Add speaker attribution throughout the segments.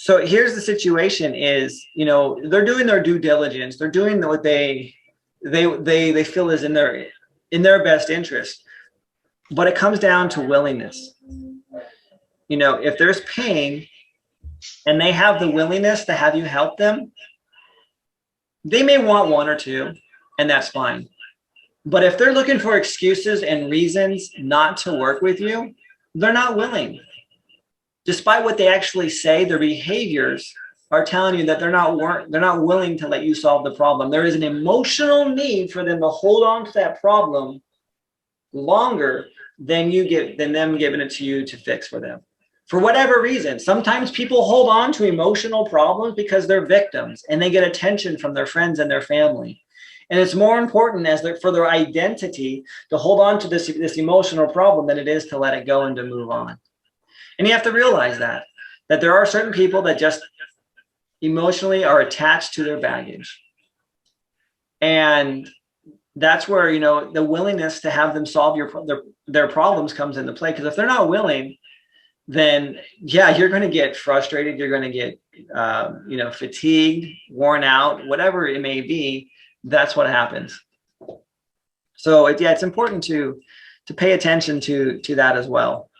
Speaker 1: So here's the situation is, you know, they're doing their due diligence. They're doing what they feel is in their best interest. But it comes down to willingness. You know, if there's pain and they have the willingness to have you help them, they may want one or two, and that's fine. But if they're looking for excuses and reasons not to work with you, they're not willing. Despite what they actually say, their behaviors are telling you that they're not willing to let you solve the problem. There is an emotional need for them to hold on to that problem longer than them giving it to you to fix for them. For whatever reason, sometimes people hold on to emotional problems because they're victims and they get attention from their friends and their family. And it's more important for their identity to hold on to this emotional problem than it is to let it go and to move on. And you have to realize that there are certain people that just emotionally are attached to their baggage. And that's where, you know, the willingness to have them solve their problems comes into play. Because if they're not willing, then yeah, you're going to get frustrated. You're going to get, you know, fatigued, worn out, whatever it may be. That's what happens. So yeah, it's important to pay attention to that as well.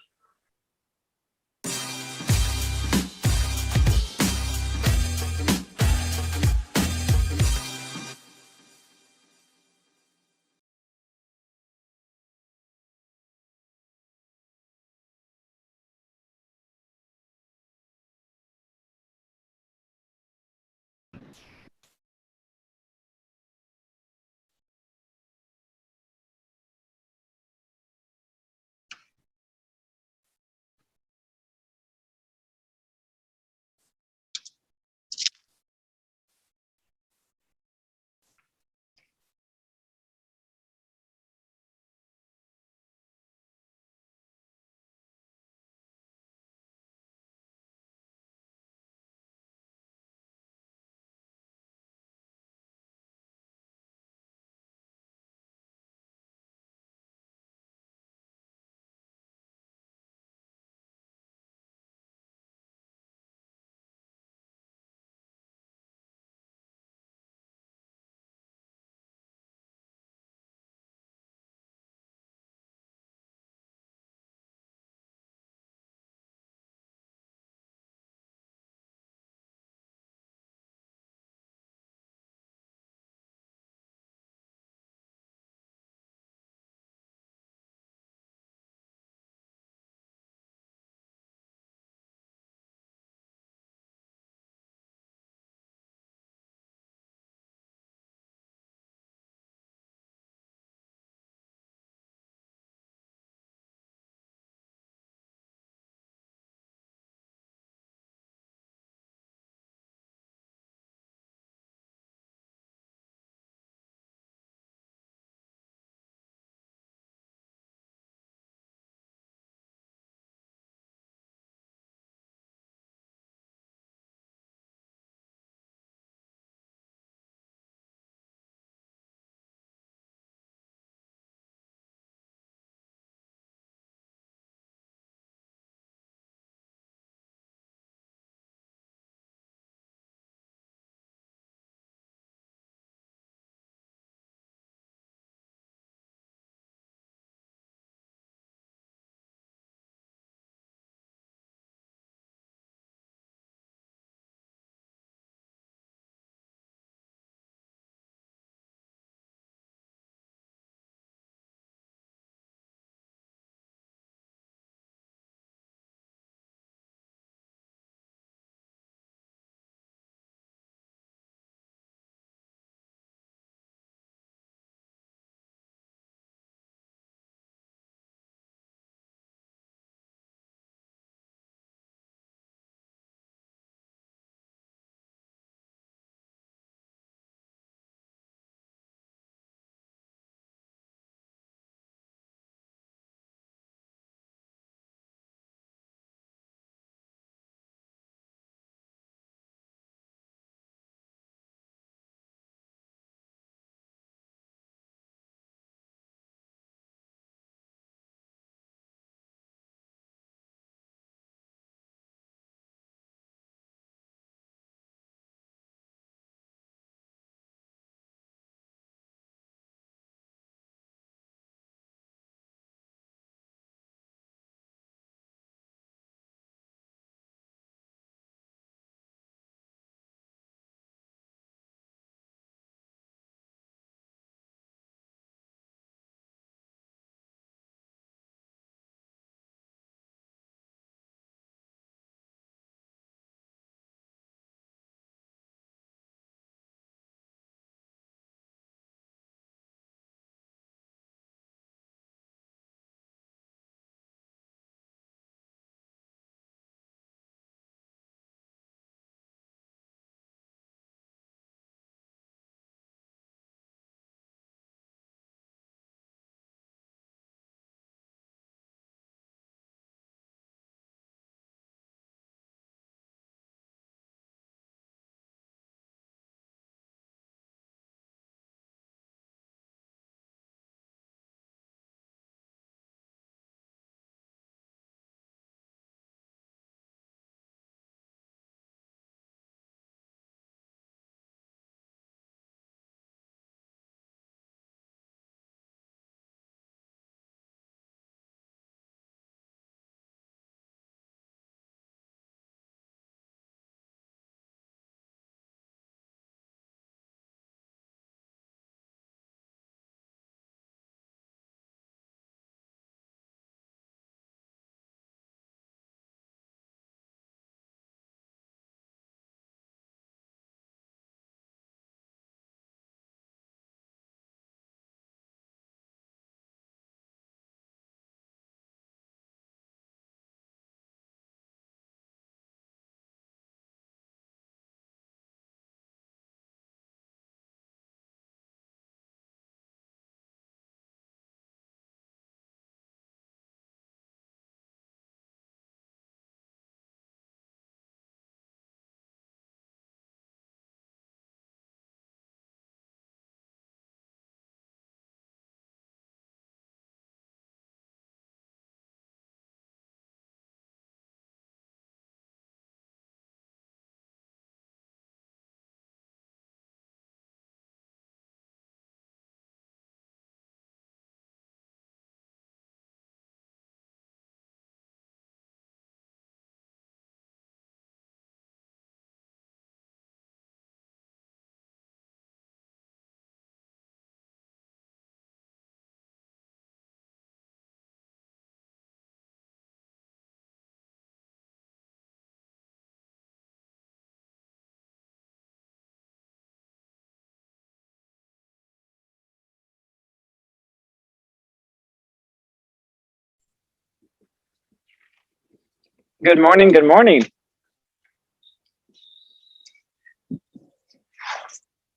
Speaker 1: Good morning. Good morning.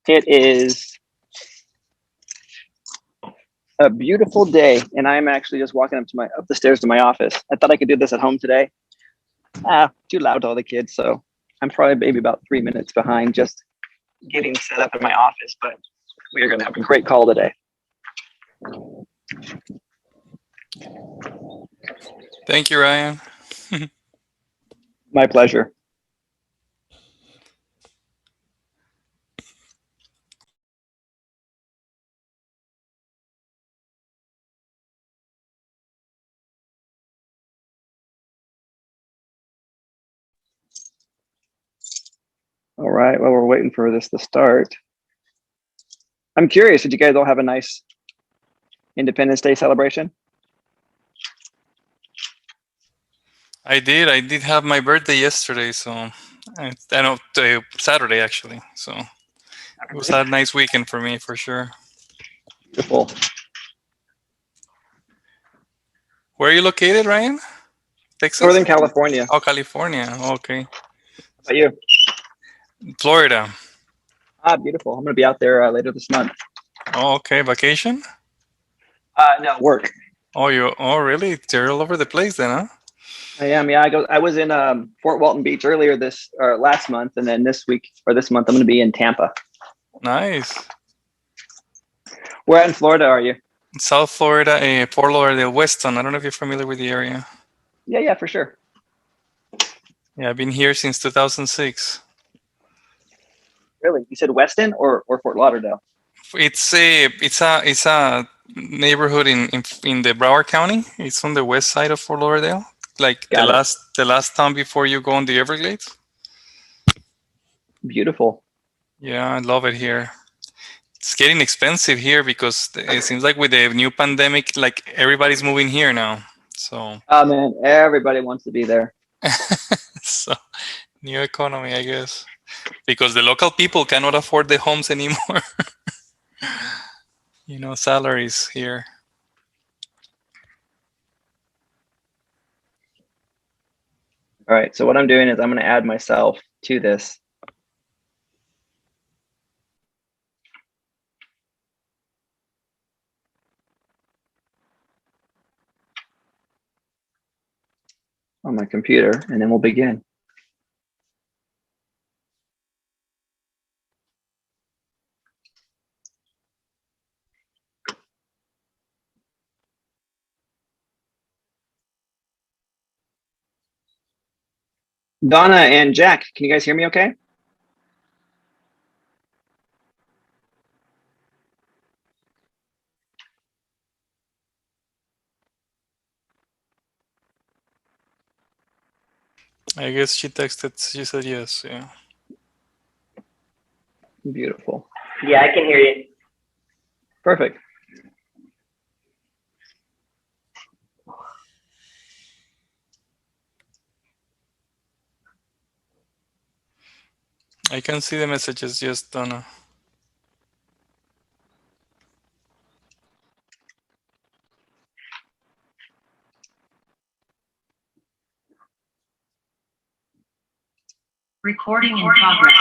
Speaker 1: It is a beautiful day, and I'm actually just walking up the stairs to my office. I thought I could do this at home today. Too loud to all the kids, so I'm probably maybe about 3 minutes behind just getting set up in my office, but we are going to have a great call today.
Speaker 2: Thank you, Ryan.
Speaker 1: My pleasure. All right, well, we're waiting for this to start. I'm curious, did you guys all have a nice Independence Day celebration?
Speaker 2: I did have my birthday yesterday, so I know Saturday actually. So it was a nice weekend for me for sure.
Speaker 1: Beautiful.
Speaker 2: Where are you located, Ryan? Texas?
Speaker 1: Northern California.
Speaker 2: Oh, California. Okay.
Speaker 1: How about you?
Speaker 2: Florida.
Speaker 1: Beautiful. I'm going to be out there later this month.
Speaker 2: Oh, okay. Vacation?
Speaker 1: No, work.
Speaker 2: Oh, really? You're all over the place then, huh?
Speaker 1: I am. Yeah, I was in Fort Walton Beach last month, and then this month I'm going to be in Tampa.
Speaker 2: Nice.
Speaker 1: Where in Florida are you?
Speaker 2: South Florida, Fort Lauderdale, Weston. I don't know if you're familiar with the area.
Speaker 1: Yeah, for sure.
Speaker 2: Yeah, I've been here since 2006.
Speaker 1: Really? You said Weston or Fort Lauderdale?
Speaker 2: It's a neighborhood in the Broward County. It's on the west side of Fort Lauderdale, like the last town before you go on the Everglades.
Speaker 1: Beautiful.
Speaker 2: Yeah, I love it here. It's getting expensive here because it seems like with the new pandemic, like everybody's moving here now. So.
Speaker 1: Oh man, everybody wants to be there.
Speaker 2: So, new economy, I guess, because the local people cannot afford the homes anymore. Salaries here.
Speaker 1: All right, so what I'm doing is I'm going to add myself to this. On my computer, and then we'll begin. Donna and Jack, can you guys hear me okay?
Speaker 2: I guess she said yes, yeah.
Speaker 1: Beautiful.
Speaker 3: Yeah, I can hear you.
Speaker 1: Perfect.
Speaker 2: I can see the messages, yes, Donna.
Speaker 4: Recording in progress.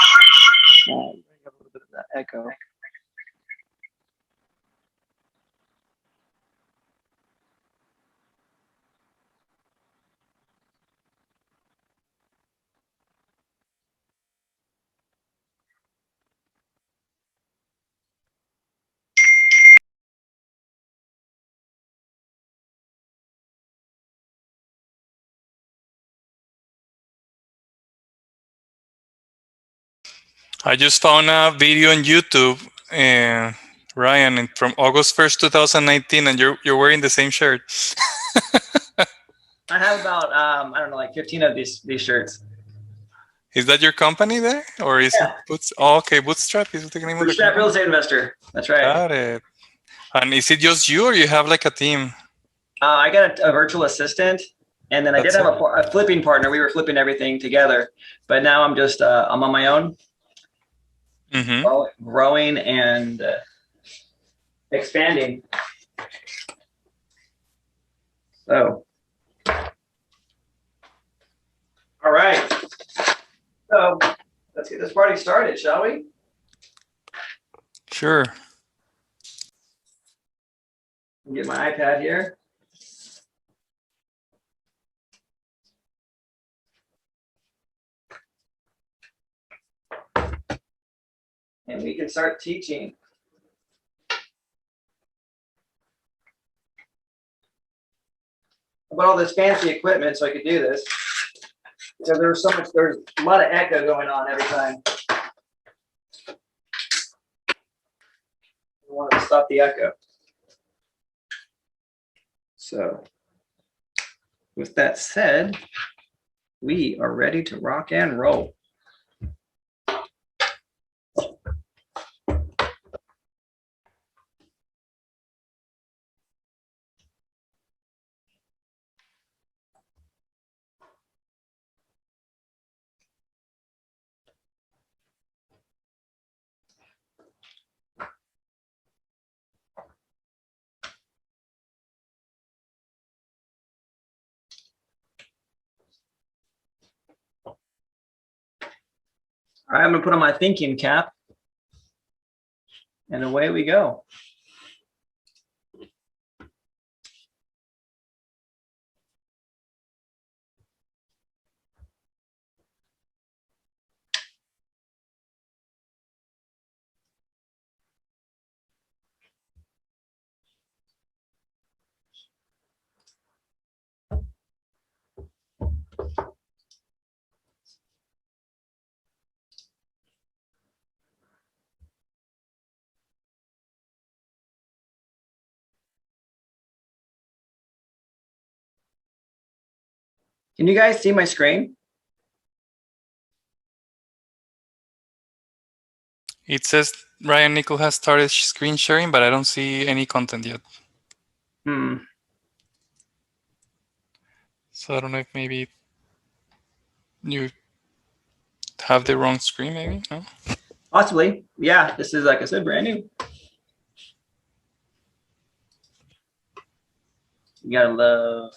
Speaker 1: A little bit of that echo.
Speaker 2: I just found a video on YouTube, Ryan, from August 1st, 2019, and you're wearing the same shirt.
Speaker 1: I have about I don't know, like 15 of these shirts.
Speaker 2: Is that your company there, or is it Boots? Oh, okay, Bootstrap is the name of the
Speaker 1: Bootstrap
Speaker 2: company?
Speaker 1: Real Estate Investor. That's right.
Speaker 2: Got it. And is it just you, or you have like a team?
Speaker 1: I got a virtual assistant, and then I did have a flipping partner. We were flipping everything together, but now I'm just I'm on my own, growing and expanding. So All right. So let's get this party started, shall we?
Speaker 2: Sure.
Speaker 1: Get my iPad here. And we can start teaching. About all this fancy equipment so I could do this. Because there's a lot of echo going on every time. I want to stop the echo. So with that said, we are ready to rock and roll. All right, I'm gonna put on my thinking cap, and away we go. Can you guys see my screen?
Speaker 2: It says Ryan Nickel has started screen sharing, but I don't see any content yet. So I don't know if maybe you have the wrong screen, maybe? No?
Speaker 1: Possibly. Yeah, this is, like I said, brand new. You gotta love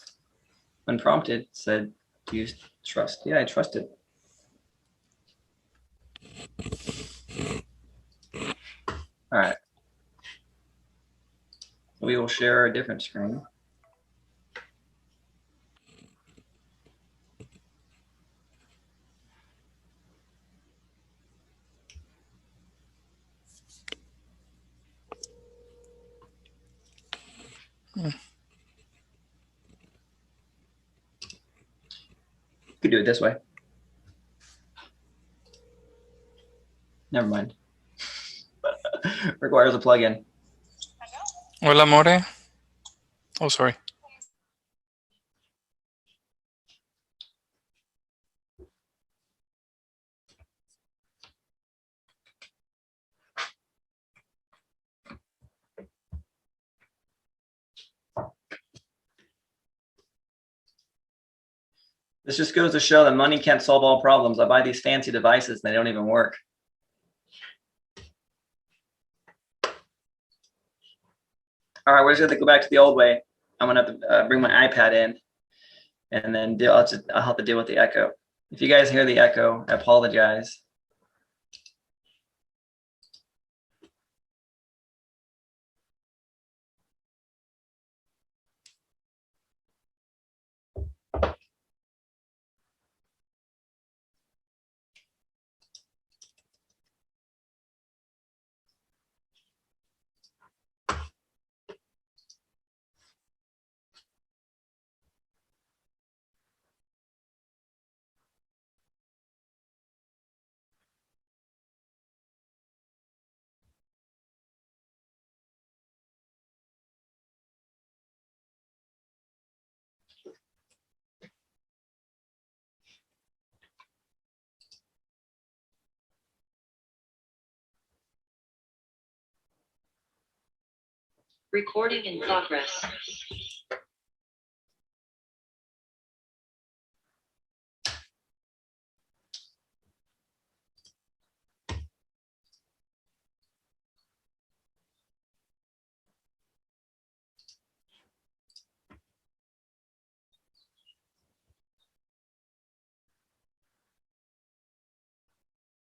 Speaker 1: unprompted. Said, do you trust? Yeah, I trust it. All right. We will share a different screen. You could do it this way. Never mind. Requires a plug-in.
Speaker 2: Hola, More. Oh, sorry.
Speaker 1: This just goes to show that money can't solve all problems. I buy these fancy devices and they don't even work. All right, we're just gonna go back to the old way. I'm gonna have to bring my iPad in, and then I'll have to deal with the echo. If you guys hear the echo, I apologize.
Speaker 3: Recording in progress.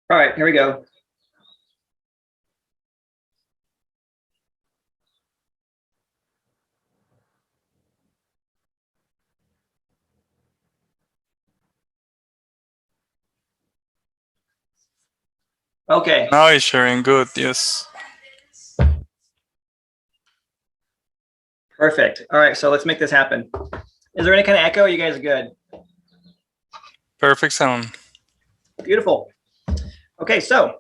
Speaker 1: All right, here we go. Okay.
Speaker 2: Now it's sharing good. Yes.
Speaker 1: Perfect. All right, so let's make this happen. Is there any kind of echo? You guys are good.
Speaker 2: Perfect sound.
Speaker 1: Beautiful. Okay, so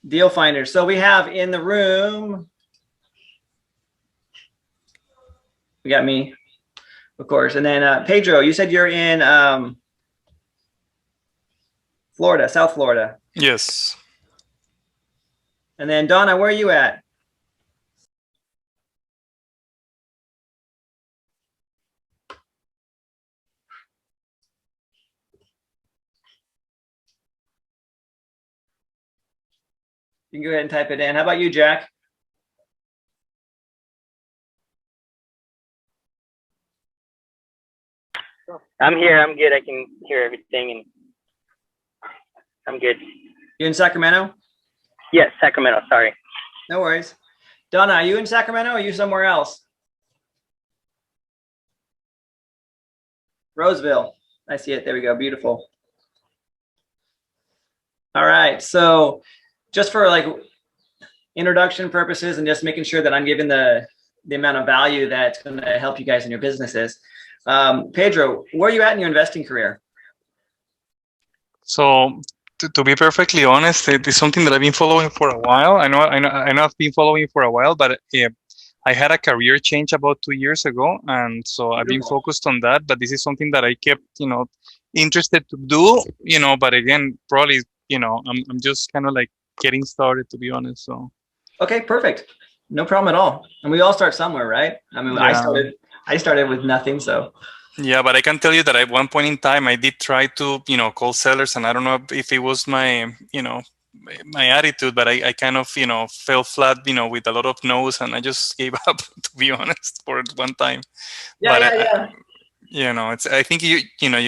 Speaker 1: deal finder. So we have in the room, we got me, of course, and then Pedro. You said you're in Florida, South Florida,
Speaker 2: Yes.
Speaker 1: and then Donna, where are you at? You can go ahead and type it in. How about you, Jack?
Speaker 4: I'm here. I'm good. I can hear everything, and I'm good.
Speaker 1: You in Sacramento?
Speaker 4: Yes, Sacramento. Sorry.
Speaker 1: No worries. Donna, are you in Sacramento or are you somewhere else? Roseville. I see it. There we go. Beautiful. All right. So just for like introduction purposes and just making sure that I'm giving the amount of value that's going to help you guys in your businesses. Pedro, where are you at in your investing career?
Speaker 2: So to be perfectly honest, it is something that I've been following for a while. I know I've been following for a while, but I had a career change about 2 years ago, and so I've been focused on that. But this is something that I kept, interested to do, But again, probably, I'm just kind of like getting started, to be honest. So.
Speaker 1: Okay, perfect. No problem at all. And we all start somewhere, right? I mean,
Speaker 2: Yeah.
Speaker 1: I started with nothing, so.
Speaker 2: Yeah, but I can tell you that at one point in time, I did try to, call sellers, and I don't know if it was my, my attitude, but I kind of, fell flat, with a lot of no's, and I just gave up, to be honest, for one time.
Speaker 1: Yeah,
Speaker 2: But it's. I think you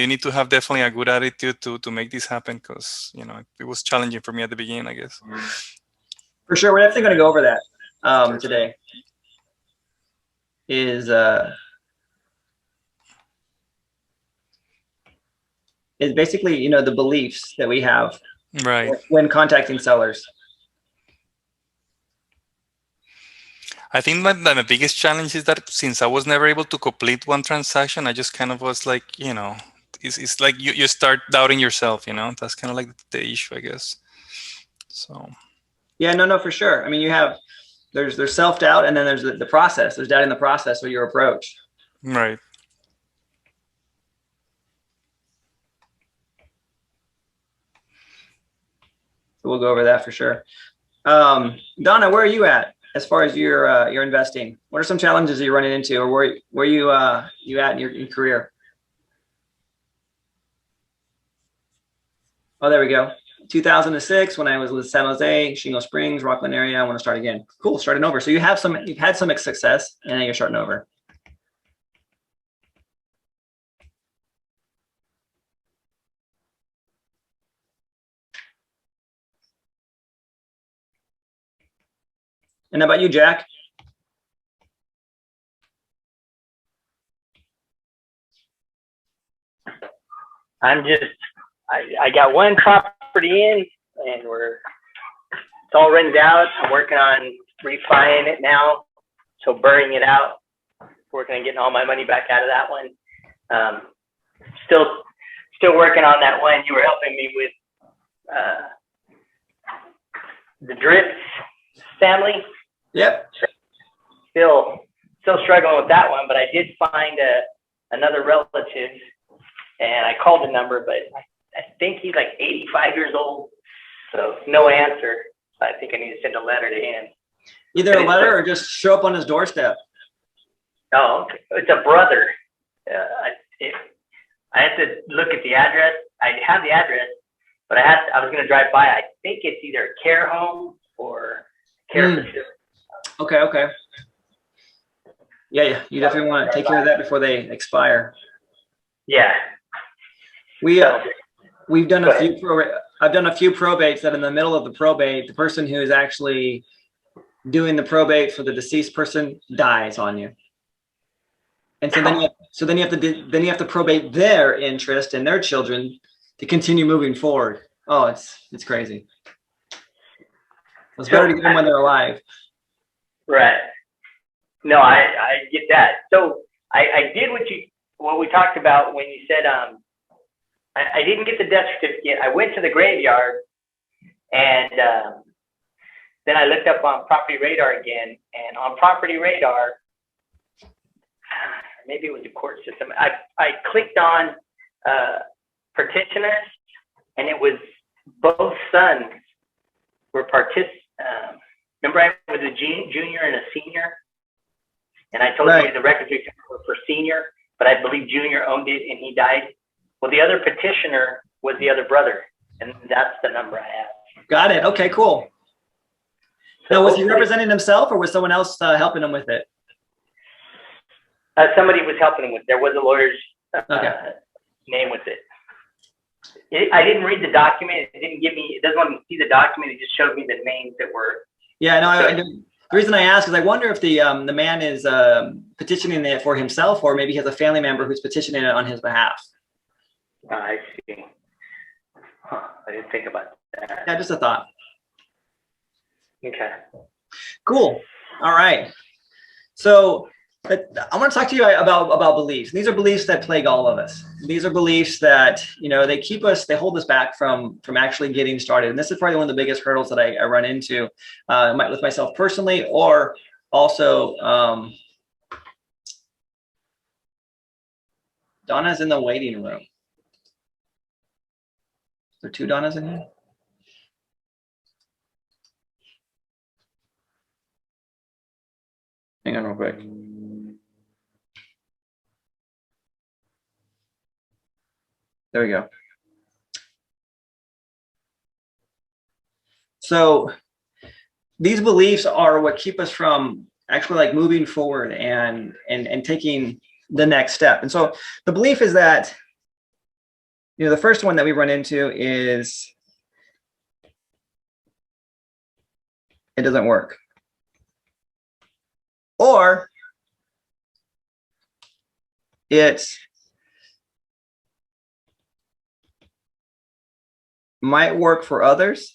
Speaker 2: need to have definitely a good attitude to make this happen, because it was challenging for me at the beginning, I guess.
Speaker 1: For sure, we're definitely going to go over that today. Is basically the beliefs that we have
Speaker 2: Right.
Speaker 1: when contacting sellers.
Speaker 2: I think that the biggest challenge is that since I was never able to complete one transaction, I just kind of was like, it's like you start doubting yourself, That's kind of like the issue, I guess. So.
Speaker 1: Yeah, no, for sure. I mean, there's self-doubt, and then there's the process. There's doubt in the process of your approach.
Speaker 2: Right.
Speaker 1: So we'll go over that for sure. Donna, where are you at as far as your investing? What are some challenges that you're running into, or where you at in your career? Oh, there we go. 2006, when I was with San Jose, Shingle Springs, Rockland area. I want to start again. Cool, starting over. So you've had some success, and then you're starting over. And how about you, Jack?
Speaker 4: I got one property in, and it's all rented out. I'm working on refining it now, so burning it out. Working on getting all my money back out of that one. Still working on that one you were helping me with, the Drips family.
Speaker 1: Yep.
Speaker 4: Still struggling with that one, but I did find another relative, and I called the number, but I think he's like 85 years old, so no answer. So I think I need to send a letter to him.
Speaker 1: Either a letter or just show up on his doorstep.
Speaker 4: Oh, okay. It's a brother. I have to look at the address. I have the address, but I was going to drive by. I think it's either a care home or care facility.
Speaker 1: Okay. Yeah. You definitely want to take care of that before they expire.
Speaker 4: Yeah.
Speaker 1: We we've done
Speaker 4: Go
Speaker 1: a few I've done a few probates that in the middle of the probate, the person who is actually doing the probate for the deceased person dies on you. And so then you have to probate their interest and their children to continue moving forward. Oh, it's crazy. It's better to get them when they're alive.
Speaker 4: Right. No, I get that. So I did what we talked about when you said I didn't get the death certificate. I went to the graveyard and then I looked up on Property Radar again, and on Property Radar, maybe it was the court system. I clicked on petitioners, and it was both sons were remember, I was a junior and a senior, and I told you the records were for senior, but I believe junior owned it and he died. Well, the other petitioner was the other brother, and that's the number I have.
Speaker 1: Got it. Okay, cool. So now, was he representing himself, or was someone else helping him with it?
Speaker 4: Somebody was helping him with it. There was a lawyer's name with it. I didn't read the document. It didn't give me. It doesn't let me see the document. It just showed me the names that were. Yeah, no.
Speaker 1: The reason I ask is I wonder if the man is petitioning it for himself, or maybe he has a family member who's petitioning it on his behalf.
Speaker 4: I see. Huh, I didn't think about that.
Speaker 1: Yeah, just a thought.
Speaker 4: Okay.
Speaker 1: Cool. All right. So I want to talk to you about beliefs. These are beliefs that plague all of us. These are beliefs that, they keep us, they hold us back from actually getting started. And this is probably one of the biggest hurdles that I run into with myself personally, or also Donna's in the waiting room. Is there two Donnas in here? Hang on real quick. There we go. So these beliefs are what keep us from actually moving forward and taking the next step. And so the belief is that, the first one that we run into is it doesn't work. Or it might work for others,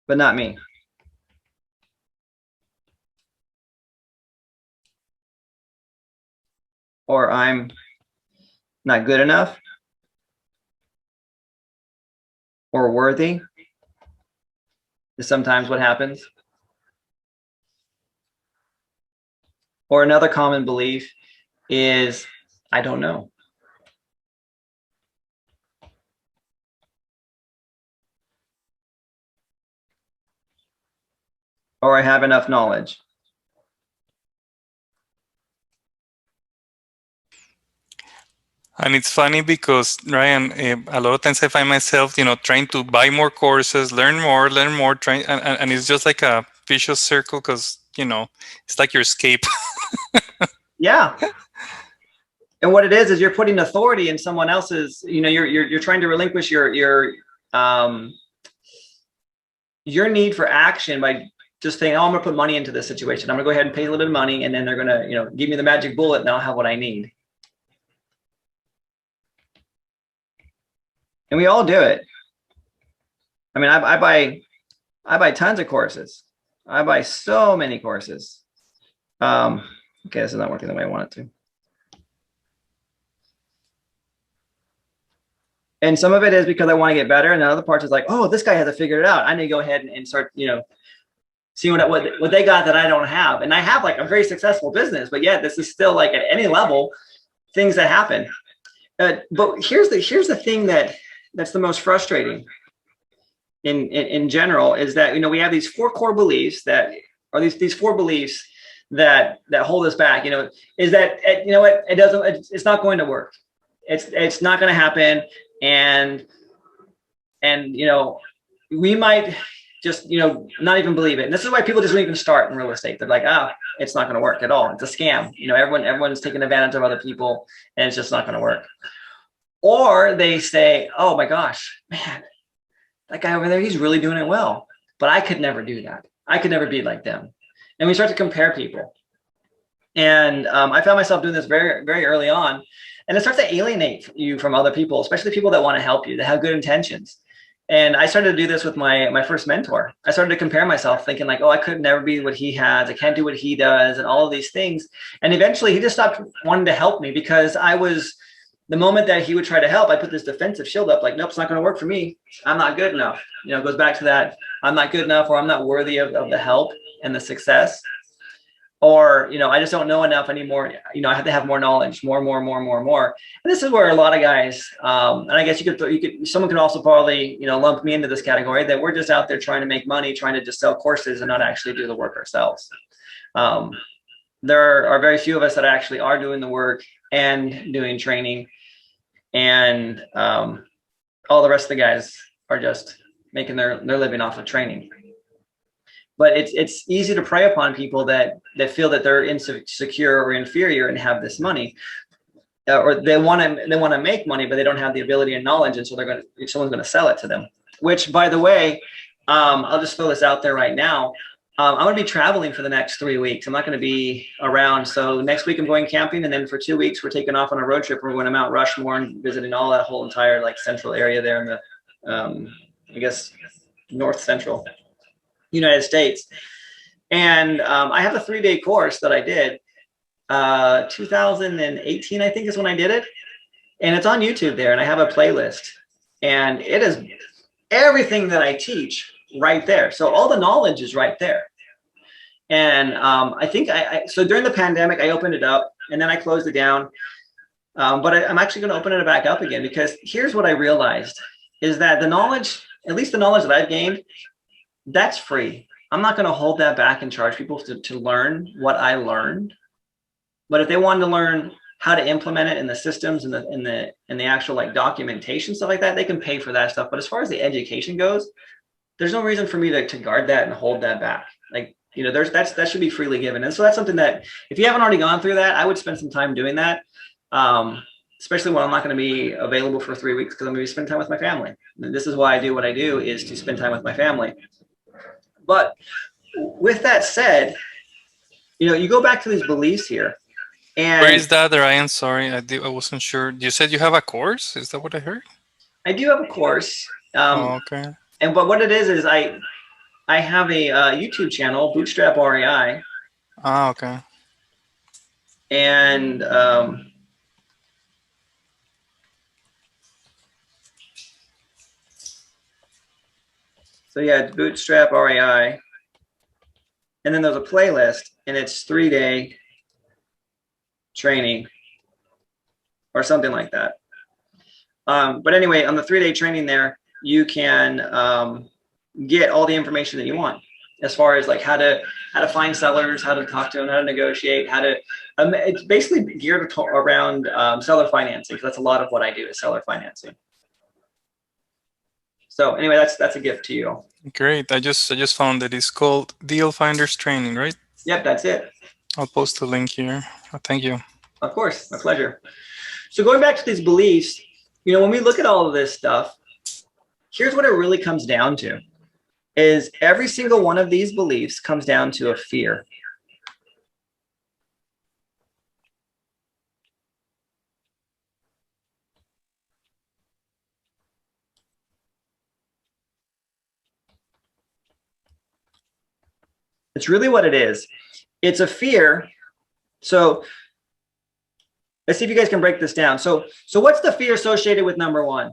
Speaker 1: but not me. Or I'm not good enough or worthy is sometimes what happens. Or another common belief is, I don't know. Or I have enough knowledge.
Speaker 2: And it's funny because, Ryan, a lot of times I find myself, trying to buy more courses, learn more, and it's just like a vicious circle because, it's like your escape.
Speaker 1: Yeah. And what it is you're putting authority in someone else's, you're trying to relinquish your need for action by just saying, oh, I'm going to put money into this situation. I'm going to go ahead and pay a little bit of money, and then they're going to, give me the magic bullet, and I'll have what I need. And we all do it. I mean, I buy tons of courses. I buy so many courses. Okay, this is not working the way I want it to. And some of it is because I want to get better, and the other parts is like, oh, this guy hasn't figured it out. I need to go ahead and start, seeing what they got that I don't have. And I have a very successful business, but yet this is still at any level, things that happen. But here's the thing that's the most frustrating in general is that, we have these four core beliefs that are these four beliefs that hold us back, is that, it's not going to work. It's not going to happen. And we might just, not even believe it. And this is why people just don't even start in real estate. They're like, it's not going to work at all. It's a scam. Everyone's taking advantage of other people, and it's just not going to work. Or they say, oh my gosh, man, that guy over there, he's really doing it well. But I could never do that. I could never be like them. And we start to compare people. And I found myself doing this very, very early on. And it starts to alienate you from other people, especially people that want to help you, that have good intentions. And I started to do this with my first mentor. I started to compare myself, thinking like, oh, I could never be what he has. I can't do what he does, and all of these things. And eventually he just stopped wanting to help me, because the moment that he would try to help, I put this defensive shield up, like, nope, it's not going to work for me. I'm not good enough. It goes back to that. I'm not good enough, or I'm not worthy of the help and the success. Or, I just don't know enough anymore. I have to have more knowledge, more. And this is where a lot of guys, and I guess someone could also probably, lump me into this category, that we're just out there trying to make money, trying to just sell courses and not actually do the work ourselves. There are very few of us that actually are doing the work and doing training, and all the rest of the guys are just making their living off of training. But it's easy to prey upon people that feel that they're insecure or inferior and have this money, or they want to make money, but they don't have the ability and knowledge, and so someone's going to sell it to them. Which, by the way, I'll just throw this out there right now. I'm going to be traveling for the next 3 weeks. I'm not going to be around. So next week I'm going camping, and then for 2 weeks we're taking off on a road trip. We're going to Mount Rushmore and visiting all that whole entire central area there in the, I guess, north central United States. And I have a 3-day course that I did 2018, I think, is when I did it, and it's on YouTube there, and I have a playlist, and it is everything that I teach right there. So all the knowledge is right there. And I think so during the pandemic I opened it up, and then I closed it down, but I'm actually going to open it back up again, because here's what I realized is that the knowledge, at least the knowledge that I've gained, that's free. I'm not going to hold that back and charge people to learn what I learned. But if they wanted to learn how to implement it in the systems and the actual documentation, stuff like that, they can pay for that stuff. But as far as the education goes, there's no reason for me to guard that and hold that back. That should be freely given. And so that's something that, if you haven't already gone through that, I would spend some time doing that. Especially when I'm not going to be available for 3 weeks, because I'm going to be spending time with my family. And this is why I do what I do, is to spend time with my family. But with that said, you go back to these beliefs here. And
Speaker 2: where is that, Ryan? Sorry, I wasn't sure. You said you have a course? Is that what I heard?
Speaker 1: I do have a course.
Speaker 2: Okay.
Speaker 1: But what it is I have a YouTube channel, Bootstrap REI.
Speaker 2: Okay.
Speaker 1: And so yeah, it's Bootstrap REI. And then there's a playlist, and it's 3-day training or something like that. But anyway, on the 3-day training there, you can get all the information that you want, as far as how to find sellers, how to talk to them, how to negotiate, it's basically geared around seller financing, because that's a lot of what I do, is seller financing. So anyway, that's a gift to you.
Speaker 2: Great. I just found that it's called Deal Finders Training, right?
Speaker 1: Yep, that's it.
Speaker 2: I'll post the link here. Thank you.
Speaker 1: Of course, my pleasure. So going back to these beliefs, when we look at all of this stuff, here's what it really comes down to, is every single one of these beliefs comes down to a fear. It's really what it is. It's a fear. So let's see if you guys can break this down. So what's the fear associated with number 1?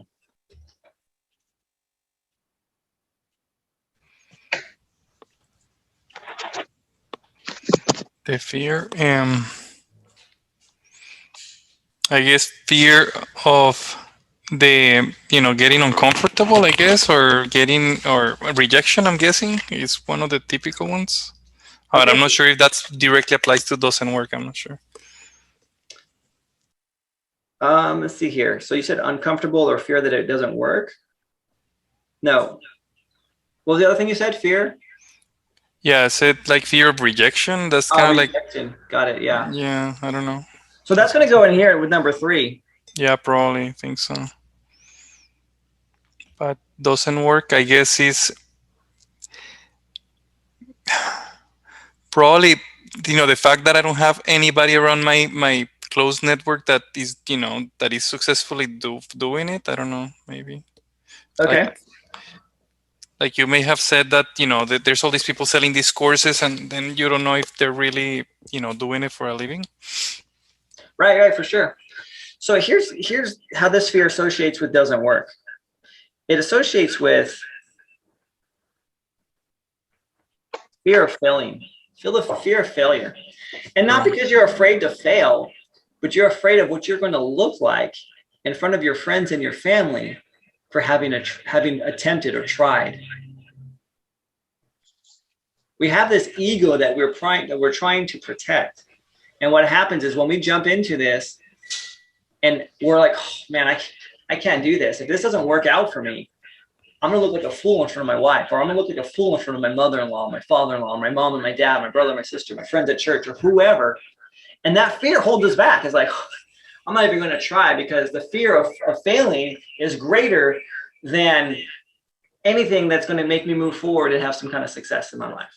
Speaker 2: The fear, I guess fear of the, getting uncomfortable, I guess, or rejection, I'm guessing, is one of the typical ones. But I'm not sure if that directly applies to doesn't work. I'm not sure.
Speaker 1: Let's see here. So you said uncomfortable or fear that it doesn't work? No. What was the other thing you said? Fear?
Speaker 2: Yeah, I said fear of rejection. That's kind of
Speaker 1: rejection. Got it. Yeah.
Speaker 2: Yeah, I don't know.
Speaker 1: So that's going to go in here with number 3.
Speaker 2: Yeah, probably think so. But doesn't work. I guess is probably, the fact that I don't have anybody around my close network that is, that is successfully doing it. I don't know, maybe.
Speaker 1: Okay.
Speaker 2: Like you may have said that, that there's all these people selling these courses and then you don't know if they're really, doing it for a living.
Speaker 1: Right, for sure. So here's how this fear associates with doesn't work. It associates with fear of failing. Feel the fear of failure. And not because you're afraid to fail, but you're afraid of what you're going to look like in front of your friends and your family for having attempted or tried. We have this ego that we're trying to protect. And what happens is when we jump into this and we're like, oh, man, I can't do this. If this doesn't work out for me, I'm going to look like a fool in front of my wife, or I'm going to look like a fool in front of my mother-in-law, my father-in-law, my mom and my dad, my brother, my sister, my friends at church, or whoever. And that fear holds us back. It's like, I'm not even going to try, because the fear of failing is greater than anything that's going to make me move forward and have some kind of success in my life.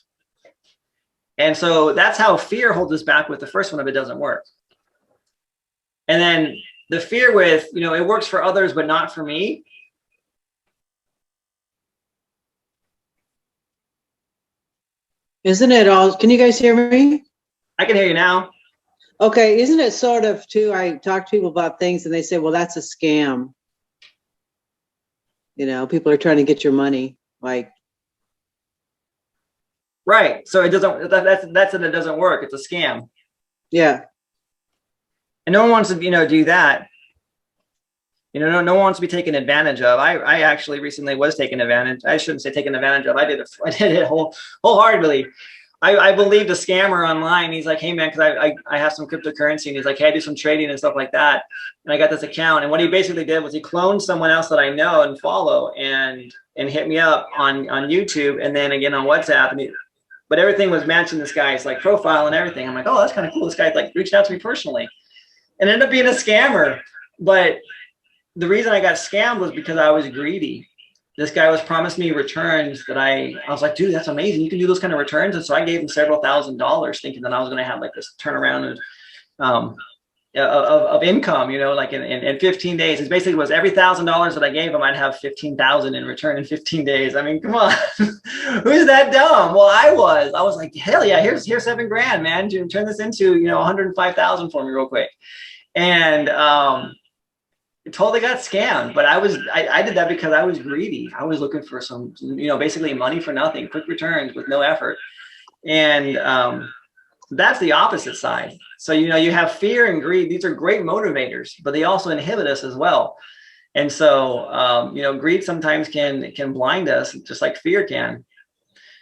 Speaker 1: And so that's how fear holds us back with the first one if it doesn't work. And then the fear with, it works for others, but not for me.
Speaker 5: Isn't it all? Can you guys hear me?
Speaker 1: I can hear you now.
Speaker 5: Okay, isn't it sort of too? I talk to people about things and they say, well, that's a scam. People are trying to get your money. Like,
Speaker 1: right. So it doesn't, that's it doesn't work. It's a scam.
Speaker 5: Yeah.
Speaker 1: And no one wants to, do that. No one wants to be taken advantage of. I actually recently was taken advantage. I shouldn't say taken advantage of. I did it wholeheartedly. I believed a scammer online. He's like, hey man, because I have some cryptocurrency, and he's like, hey, I do some trading and stuff like that. And I got this account. And what he basically did was he cloned someone else that I know and follow and hit me up on YouTube and then again on WhatsApp. But everything was matching this guy's like profile and everything. I'm like, oh, that's kind of cool. This guy like reached out to me personally and ended up being a scammer. But the reason I got scammed was because I was greedy. This guy was promised me returns that I was like, dude, that's amazing. You can do those kind of returns. And so I gave him several $1,000s thinking that I was going to have like this turnaround of income, like in 15 days. It basically was every $1,000 that I gave him, I'd have 15,000 in return in 15 days. I mean, come on, who's that dumb? Well, I was like, hell yeah, here's $7,000, man. Turn this into, 105,000 for me real quick. And, totally got scammed, but I did that because I was greedy. I was looking for some, basically money for nothing, quick returns with no effort. And that's the opposite side. So, you have fear and greed. These are great motivators, but they also inhibit us as well. And so, greed sometimes can blind us just like fear can.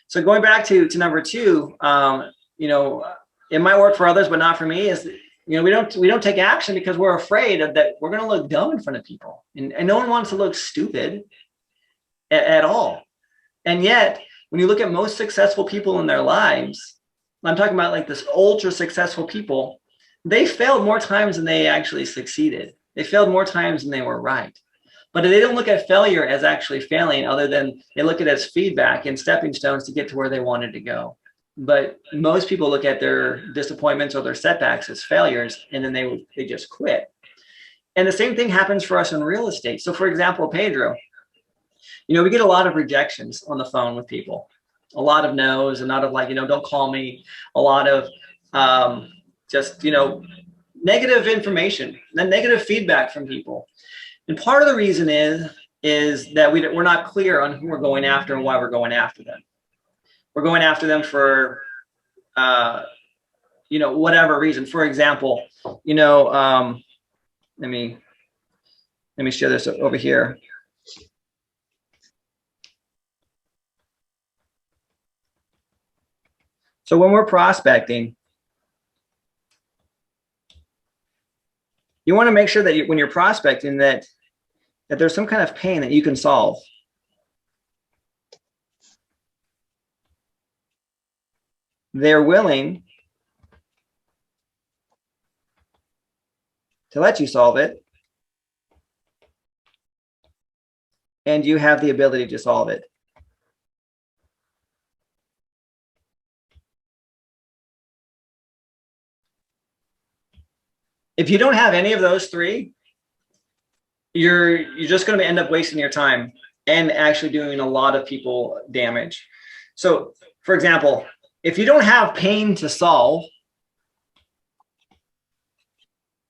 Speaker 1: So going back to number two, it might work for others, but not for me is, we don't take action because we're afraid of that we're going to look dumb in front of people, and no one wants to look stupid at all. And yet, when you look at most successful people in their lives, I'm talking about like this ultra successful people, they failed more times than they actually succeeded. They failed more times than they were right. But they don't look at failure as actually failing, other than they look at it as feedback and stepping stones to get to where they wanted to go. But most people look at their disappointments or their setbacks as failures, and then they just quit. And the same thing happens for us in real estate. So for example, Pedro, we get a lot of rejections on the phone with people, a lot of no's, and a lot of like, don't call me, a lot of just, negative information, and negative feedback from people. And part of the reason is that we're not clear on who we're going after and why we're going after them. We're going after them for, whatever reason. For example, let me share this over here. So when we're prospecting, you want to make sure that when you're prospecting that there's some kind of pain that you can solve. They're willing to let you solve it, and you have the ability to solve it. If you don't have any of those three, you're just going to end up wasting your time and actually doing a lot of people damage. So, for example, if you don't have pain to solve,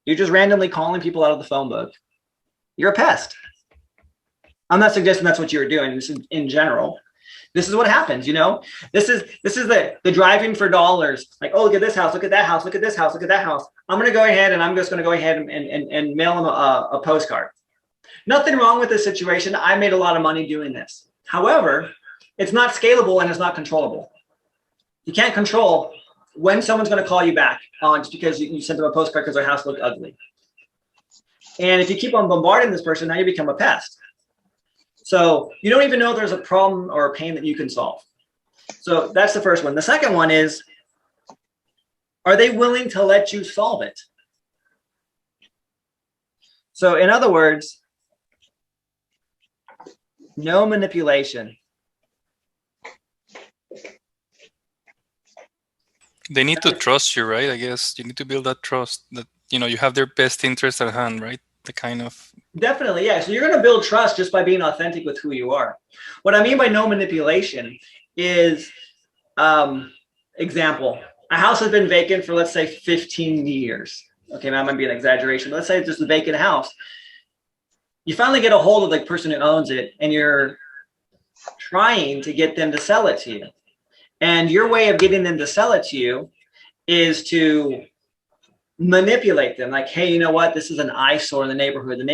Speaker 1: you're just randomly calling people out of the phone book, you're a pest. I'm not suggesting that's what you're doing. This is in general. This is what happens, you know. This is the driving for dollars. Like, oh, look at this house, look at that house, look at this house, look at that house. I'm going to go ahead and I'm just going to go ahead and mail them a postcard. Nothing wrong with this situation. I made a lot of money doing this. However, it's not scalable and it's not controllable. You can't control when someone's going to call you back just because you sent them a postcard because their house looked ugly. And if you keep on bombarding this person, now you become a pest. So you don't even know there's a problem or a pain that you can solve. So that's the first one. The second one is, are they willing to let you solve it? So in other words, no manipulation.
Speaker 2: They need to trust you, right? I guess you need to build that trust that, you know, you have their best interest at hand, right? The kind of...
Speaker 1: Definitely, yeah. So you're going to build trust just by being authentic with who you are. What I mean by no manipulation is, example, a house has been vacant for, let's say, 15 years. Okay, that might be an exaggeration. Let's say it's just a vacant house. You finally get a hold of the person who owns it, and you're trying to get them to sell it to you. And your way of getting them to sell it to you is to manipulate them. Like, hey, you know what? This is an eyesore in the neighborhood. The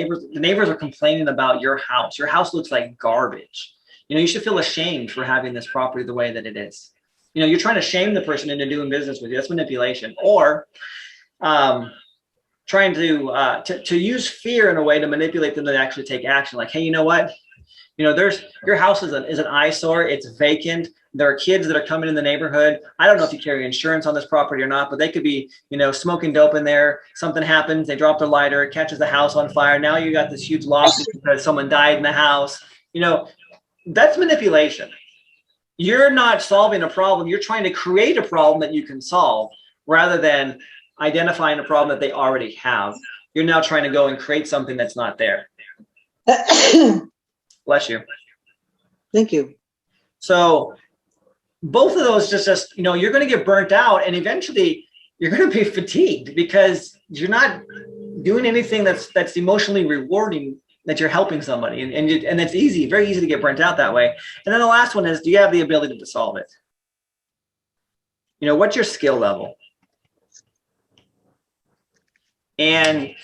Speaker 1: neighbors are complaining about your house. Your house looks like garbage. You know, you should feel ashamed for having this property the way that it is. You know, you're trying to shame the person into doing business with you. That's manipulation. Or trying to use fear in a way to manipulate them to actually take action. Like, hey, you know what? You know, your house is an eyesore. It's vacant. There are kids that are coming in the neighborhood. I don't know if you carry insurance on this property or not, but they could be, you know, smoking dope in there. Something happens. They drop their lighter. It catches the house on fire. Now you got this huge lawsuit because someone died in the house. You know, that's manipulation. You're not solving a problem. You're trying to create a problem that you can solve rather than identifying a problem that they already have. You're now trying to go and create something that's not there. Bless you.
Speaker 5: Thank you.
Speaker 1: So both of those just, you know, you're going to get burnt out and eventually you're going to be fatigued because you're not doing anything that's emotionally rewarding, that you're helping somebody. And it's easy, very easy to get burnt out that way. And then the last one is, do you have the ability to solve it? You know, what's your skill level? And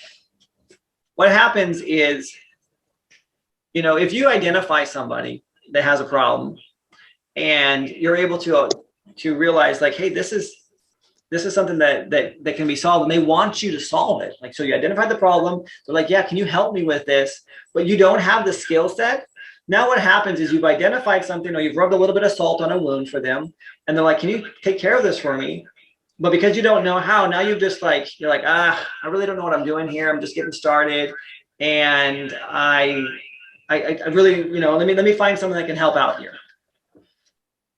Speaker 1: what happens is, you know, if you identify somebody that has a problem and you're able to realize like, hey, this is something that can be solved, and they want you to solve it. Like, so you identify the problem. They're like, yeah, can you help me with this? But you don't have the skill set. Now what happens is you've identified something, or you've rubbed a little bit of salt on a wound for them. And they're like, can you take care of this for me? But because you don't know how, now you're like, I really don't know what I'm doing here. I'm just getting started. And I really, you know, let me find someone that can help out here.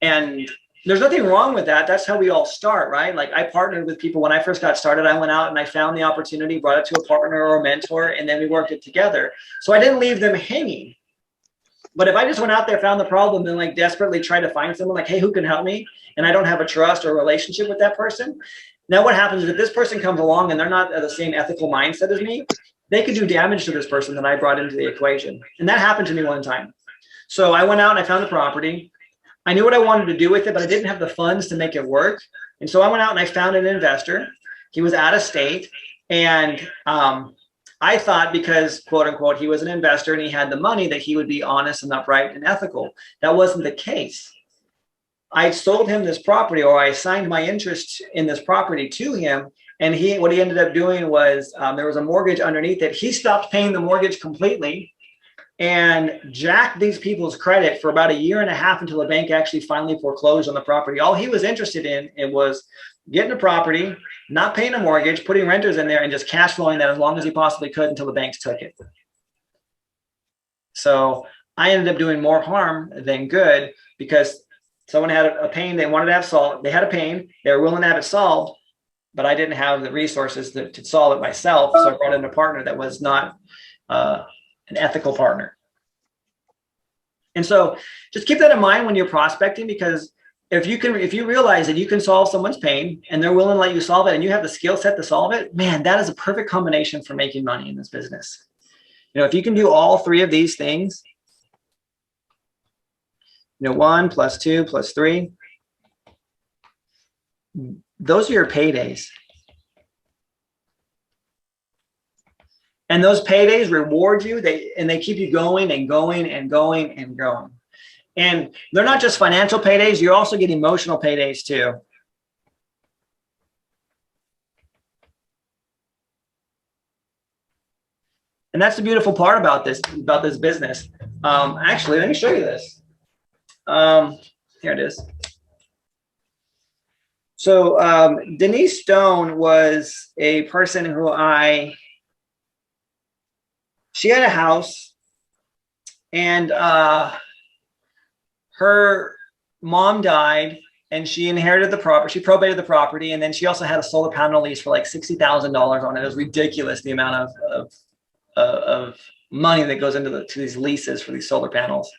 Speaker 1: And there's nothing wrong with that. That's how we all start, right? Like, I partnered with people when I first got started. I went out and I found the opportunity, brought it to a partner or a mentor, and then we worked it together. So I didn't leave them hanging. But if I just went out there, found the problem, and like desperately tried to find someone like, hey, who can help me? And I don't have a trust or relationship with that person. Now what happens is if this person comes along and they're not at the same ethical mindset as me, they could do damage to this person that I brought into the equation. And that happened to me one time. So I went out and I found the property. I knew what I wanted to do with it, but I didn't have the funds to make it work. And so I went out and I found an investor. He was out of state. And I thought, because quote unquote, he was an investor and he had the money, that he would be honest and upright and ethical. That wasn't the case. I sold him this property, or I assigned my interest in this property to him. And what he ended up doing was there was a mortgage underneath it. He stopped paying the mortgage completely and jacked these people's credit for about 1.5 years until the bank actually finally foreclosed on the property. All he was interested in was getting a property, not paying a mortgage, putting renters in there, and just cash flowing that as long as he possibly could until the banks took it. So I ended up doing more harm than good because someone had a pain they wanted to have solved. They had a pain. They were willing to have it solved, but I didn't have the resources to solve it myself. So I brought in a partner that was not an ethical partner. And so just keep that in mind when you're prospecting, because if you realize that you can solve someone's pain and they're willing to let you solve it and you have the skill set to solve it, man, that is a perfect combination for making money in this business. If you can do all three of these things, 1 + 2 + 3, those are your paydays. And those paydays reward you, they keep you going and going and going and going. And they're not just financial paydays, you also get emotional paydays too. And that's the beautiful part about this business. Actually, let me show you this. Here it is. So Denise Stone was a person who she had a house, and her mom died, and she inherited the property. She probated the property, and then she also had a solar panel lease for like $60,000 on it. It was ridiculous, the amount of money that goes into these leases for these solar panels.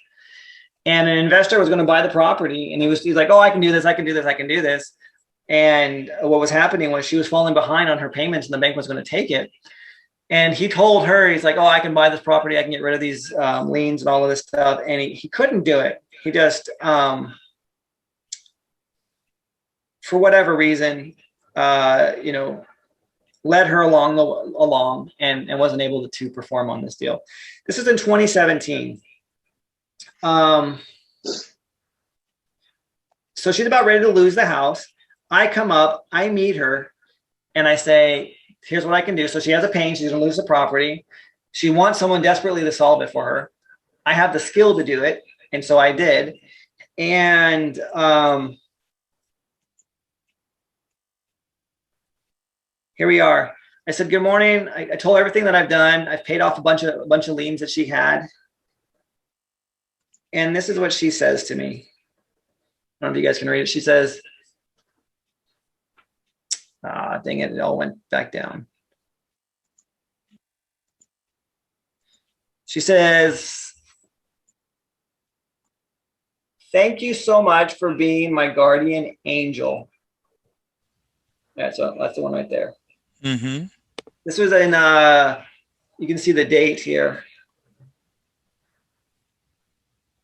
Speaker 1: And an investor was going to buy the property, and he's like, oh, I can do this, I can do this, I can do this. And what was happening was she was falling behind on her payments, and the bank was going to take it. And he told her, he's like, oh, I can buy this property, I can get rid of these liens and all of this stuff. And he couldn't do it. He just, for whatever reason, led her along and wasn't able to perform on this deal. This is in 2017. So she's about ready to lose the house. I come up, I meet her, and I say, here's what I can do. So she has a pain. She's going to lose the property. She wants someone desperately to solve it for her. I have the skill to do it. And so I did. And here we are. I said, good morning. I told her everything that I've done. I've paid off a bunch of liens that she had. And this is what she says to me. I don't know if you guys can read it. She says, dang it all went back down. She says, thank you so much for being my guardian angel. That's the one right there. Mm-hmm. This was in, you can see the date here.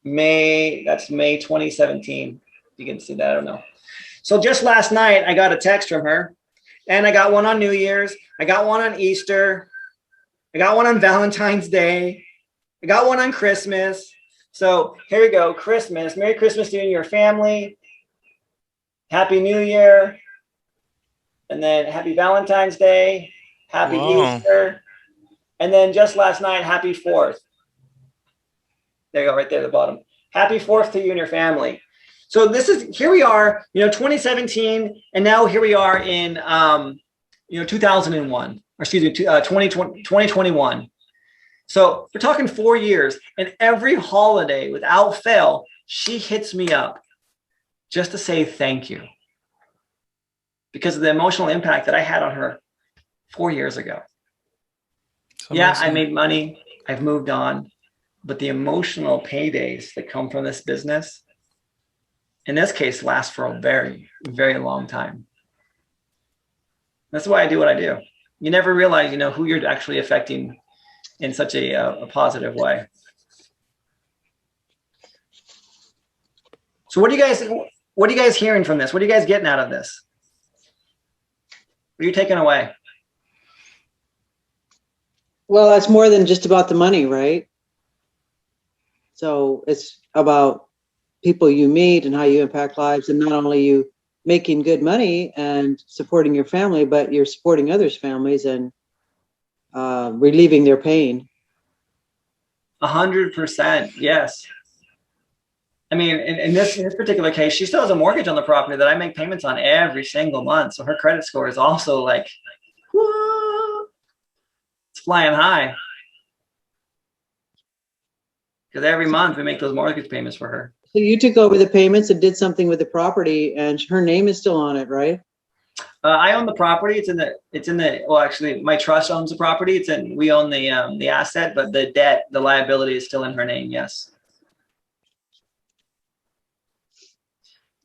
Speaker 1: That's May 2017. You can see that, I don't know. So just last night, I got a text from her. And I got one on New Year's. I got one on Easter. I got one on Valentine's Day. I got one on Christmas. So here we go. Christmas. Merry Christmas to you and your family. Happy New Year. And then Happy Valentine's Day. Happy Easter. And then just last night, Happy 4th. There you go, right there at the bottom. Happy 4th to you and your family. So here we are, 2017, and now here we are in, 2001, or excuse me, 2021. So we're talking 4 years, and every holiday, without fail, she hits me up just to say thank you because of the emotional impact that I had on her 4 years ago. Yeah, I made money, I've moved on, but the emotional paydays that come from this business, in this case, last for a very, very long time. That's why I do what I do. You never realize, who you're actually affecting in such a positive way. So what are you guys hearing from this? What are you guys getting out of this? What are you taking away?
Speaker 5: Well, that's more than just about the money, right? So it's about people you meet and how you impact lives, and not only you making good money and supporting your family, but you're supporting others' families and relieving their pain.
Speaker 1: 100%, yes. I mean, in this particular case, she still has a mortgage on the property that I make payments on every single month. So her credit score is also like, whoa, it's flying high. because every month we make those mortgage payments for her.
Speaker 5: So you took over the payments and did something with the property, and her name is still on it, right?
Speaker 1: I own the property. Well, actually, my trust owns the property. We own the asset, but the liability is still in her name. Yes.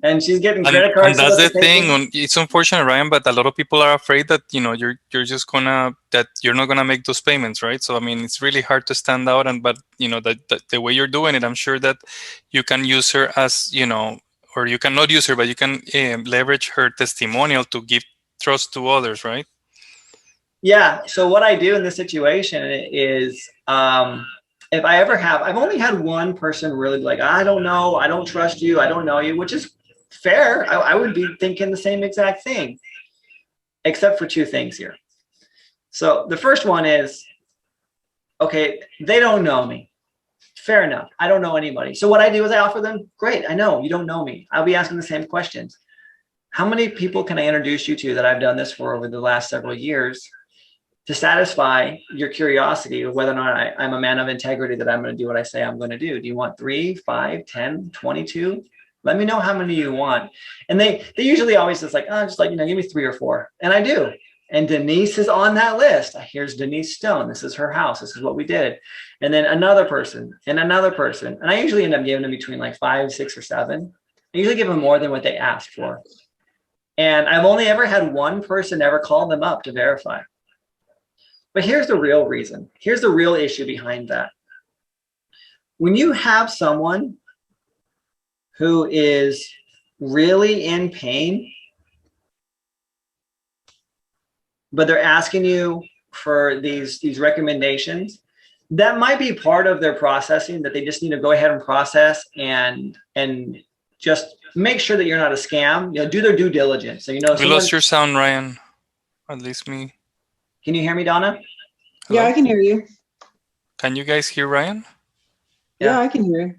Speaker 1: And she's getting credit cards.
Speaker 2: And that's the thing. It's unfortunate, Ryan, but a lot of people are afraid that you're just that you're not gonna make those payments, right? So I mean, it's really hard to stand out. But that the way you're doing it, I'm sure that you can use her as or you cannot use her, but you can leverage her testimonial to give trust to others, right?
Speaker 1: Yeah. So what I do in this situation is, if I've only had one person really be like, I don't know, I don't trust you, I don't know you, which is fair. I would be thinking the same exact thing, except for two things here. So the first one is, okay, they don't know me. Fair enough. I don't know anybody. So what I do is I offer them, great, I know you don't know me. I'll be asking the same questions. How many people can I introduce you to that I've done this for over the last several years to satisfy your curiosity of whether or not I'm a man of integrity, that I'm going to do what I say I'm going to do? Do you want 3, 5, 10, 22? Let me know how many you want. And they usually always just like, oh, just like, give me 3 or 4. And I do. And Denise is on that list. Here's Denise Stone. This is her house. This is what we did. And then another person and another person. And I usually end up giving them between like 5, 6, or 7. I usually give them more than what they asked for. And I've only ever had one person ever call them up to verify. But here's the real reason. Here's the real issue behind that. When you have someone who is really in pain, but they're asking you for these recommendations, that might be part of their processing, that they just need to go ahead and process and just make sure that you're not a scam. Do their due diligence. So
Speaker 2: we lost your sound, Ryan. At least me.
Speaker 1: Can you hear me, Donna?
Speaker 5: Hello? Yeah, I can hear you.
Speaker 2: Can you guys hear Ryan?
Speaker 5: Yeah, I can hear you.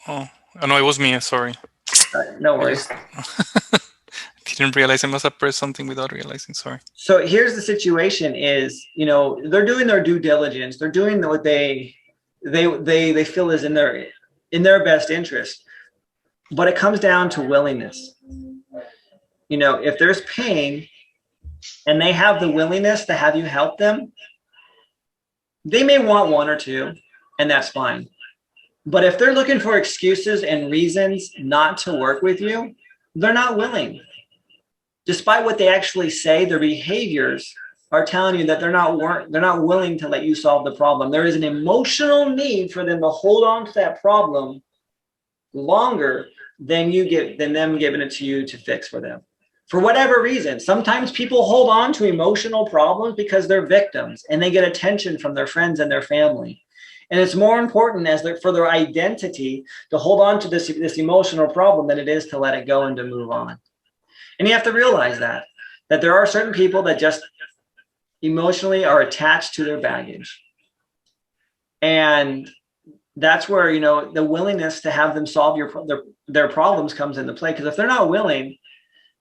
Speaker 2: Oh no, it was me. Sorry.
Speaker 1: No worries.
Speaker 2: Didn't realize I must have pressed something without realizing. Sorry.
Speaker 1: So here's the situation: is they're doing their due diligence. They're doing what they feel is in their best interest. But it comes down to willingness. If there's pain and they have the willingness to have you help them, they may want 1 or 2, and that's fine. But if they're looking for excuses and reasons not to work with you, they're not willing. Despite what they actually say, their behaviors are telling you that they're not willing to let you solve the problem. There is an emotional need for them to hold on to that problem longer than them giving it to you to fix for them. For whatever reason, sometimes people hold on to emotional problems because they're victims and they get attention from their friends and their family. And it's more important for their identity to hold on to this emotional problem than it is to let it go and to move on. And you have to realize that there are certain people that just emotionally are attached to their baggage. And that's where, the willingness to have them solve their problems comes into play. Because if they're not willing,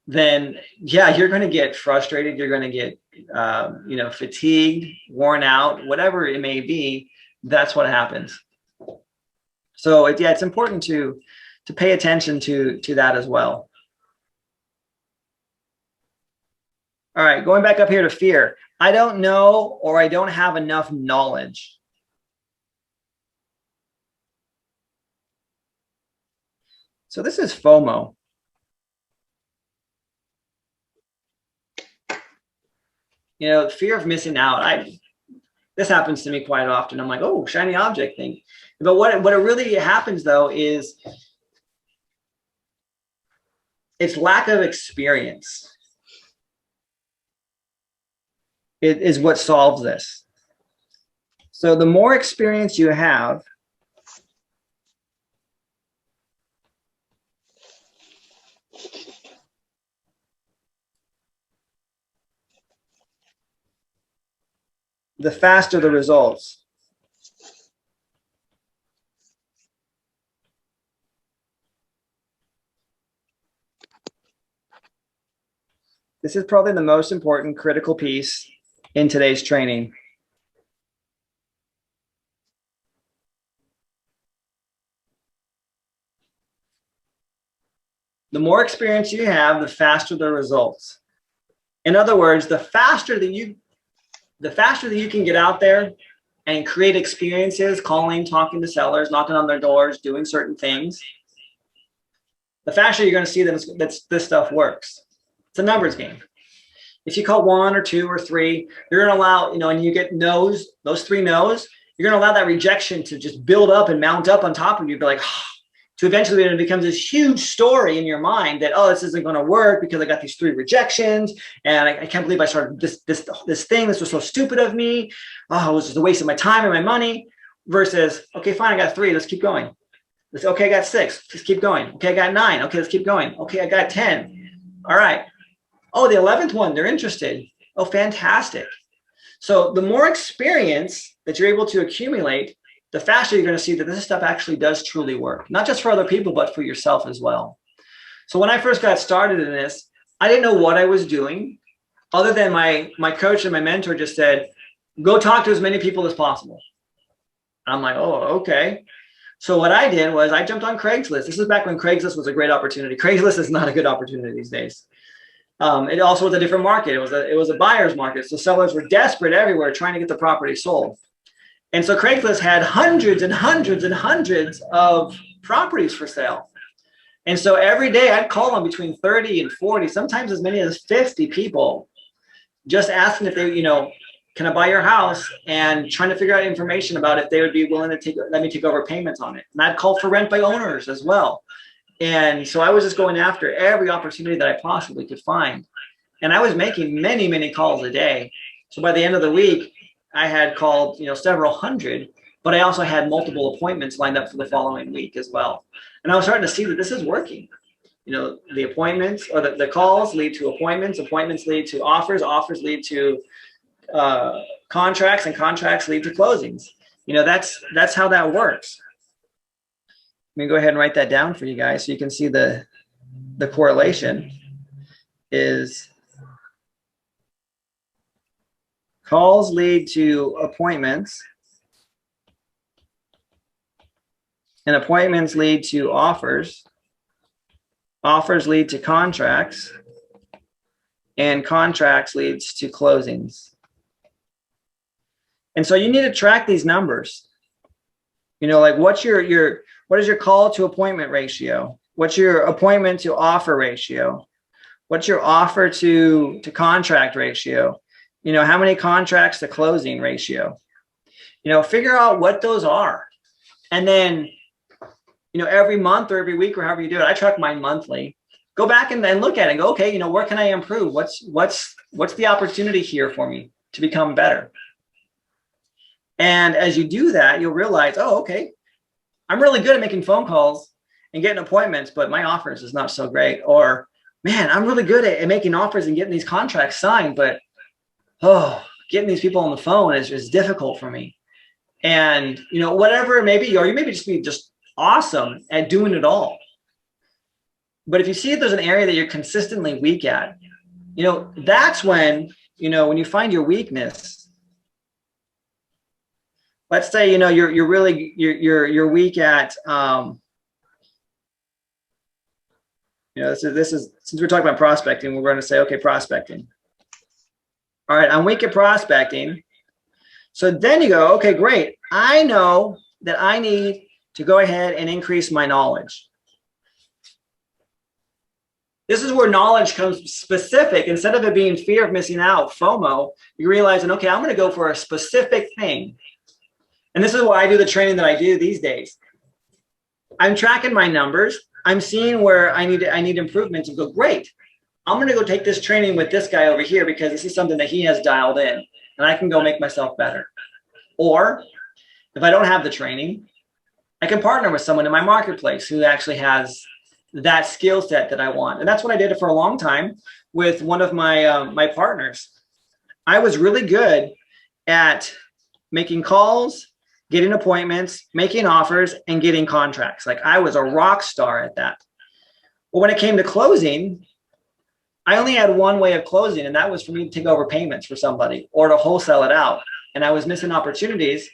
Speaker 1: then yeah, you're going to get frustrated. You're going to get, fatigued, worn out, whatever it may be. That's what happens. So it's important to pay attention to that as well. All right, going back up here to fear. I don't know, or I don't have enough knowledge. So this is FOMO. Fear of missing out. This happens to me quite often. I'm like, oh, shiny object thing. But what it really happens though is it's lack of experience. It is what solves this. So the more experience you have, the faster the results. This is probably the most important critical piece in today's training. The more experience you have, the faster the results. In other words, the faster that you can get out there and create experiences, calling, talking to sellers, knocking on their doors, doing certain things, the faster you're going to see that this stuff works. It's a numbers game. If you call 1 or 2 or 3, you're going to allow, and you get no's, those 3 no's, you're going to allow that rejection to just build up and mount up on top of you. Be like, to eventually when it becomes this huge story in your mind that, oh, this isn't going to work because I got these 3 rejections and I can't believe I started this thing. This was so stupid of me. Oh, it was just a waste of my time and my money. Versus, okay, fine, I got 3. Let's keep going. Okay, I got 6. Let's keep going. Okay, I got 9. Okay, let's keep going. Okay, I got 10. All right. Oh, the 11th one, they're interested. Oh, fantastic. So the more experience that you're able to accumulate, the faster you're going to see that this stuff actually does truly work, not just for other people, but for yourself as well. So when I first got started in this, I didn't know what I was doing other than my coach and my mentor just said, go talk to as many people as possible. I'm like, oh, okay. So what I did was I jumped on Craigslist. This is back when Craigslist was a great opportunity. Craigslist is not a good opportunity these days. It also was a different market. It was a buyer's market. So sellers were desperate everywhere trying to get the property sold. And so Craigslist had hundreds and hundreds and hundreds of properties for sale. And so every day I'd call on between 30 and 40, sometimes as many as 50 people, just asking if they, can I buy your house, and trying to figure out information about if they would be willing to let me take over payments on it. And I'd call for rent by owners as well. And so I was just going after every opportunity that I possibly could find. And I was making many, many calls a day. So by the end of the week, I had called, several hundred, but I also had multiple appointments lined up for the following week as well. And I was starting to see that this is working. The appointments or the calls lead to appointments, appointments lead to offers, offers lead to contracts, and contracts lead to closings. That's how that works. Let me go ahead and write that down for you guys so you can see the correlation is calls lead to appointments, and appointments lead to offers. Offers lead to contracts, and contracts leads to closings. And so you need to track these numbers. Like what is your call to appointment ratio? What's your appointment to offer ratio? What's your offer to contract ratio? How many contracts to closing ratio? Figure out what those are. And then, every month or every week or however you do it, I track mine monthly. Go back and then look at it and go, okay, where can I improve? What's the opportunity here for me to become better? And as you do that, you'll realize, oh, okay, I'm really good at making phone calls and getting appointments, but my offers is not so great. Or, man, I'm really good at making offers and getting these contracts signed, but getting these people on the phone is difficult for me. And, whatever it may be, or you may just be just awesome at doing it all. But if you see that there's an area that you're consistently weak at, that's when, when you find your weakness. Let's say, you're weak at, this is since we're talking about prospecting, we're going to say, okay, prospecting. All right, I'm weak at prospecting. So then you go, okay, great. I know that I need to go ahead and increase my knowledge. This is where knowledge comes specific. Instead of it being fear of missing out, FOMO, you're realizing, okay, I'm going to go for a specific thing. And this is why I do the training that I do these days. I'm tracking my numbers. I'm seeing where I need improvements and go, great. I'm going to go take this training with this guy over here because this is something that he has dialed in and I can go make myself better. Or if I don't have the training, I can partner with someone in my marketplace who actually has that skill set that I want. And that's what I did for a long time with one of my my partners. I was really good at making calls, getting appointments, making offers, and getting contracts. Like I was a rock star at that. But when it came to closing, I only had one way of closing, and that was for me to take over payments for somebody or to wholesale it out. And I was missing opportunities.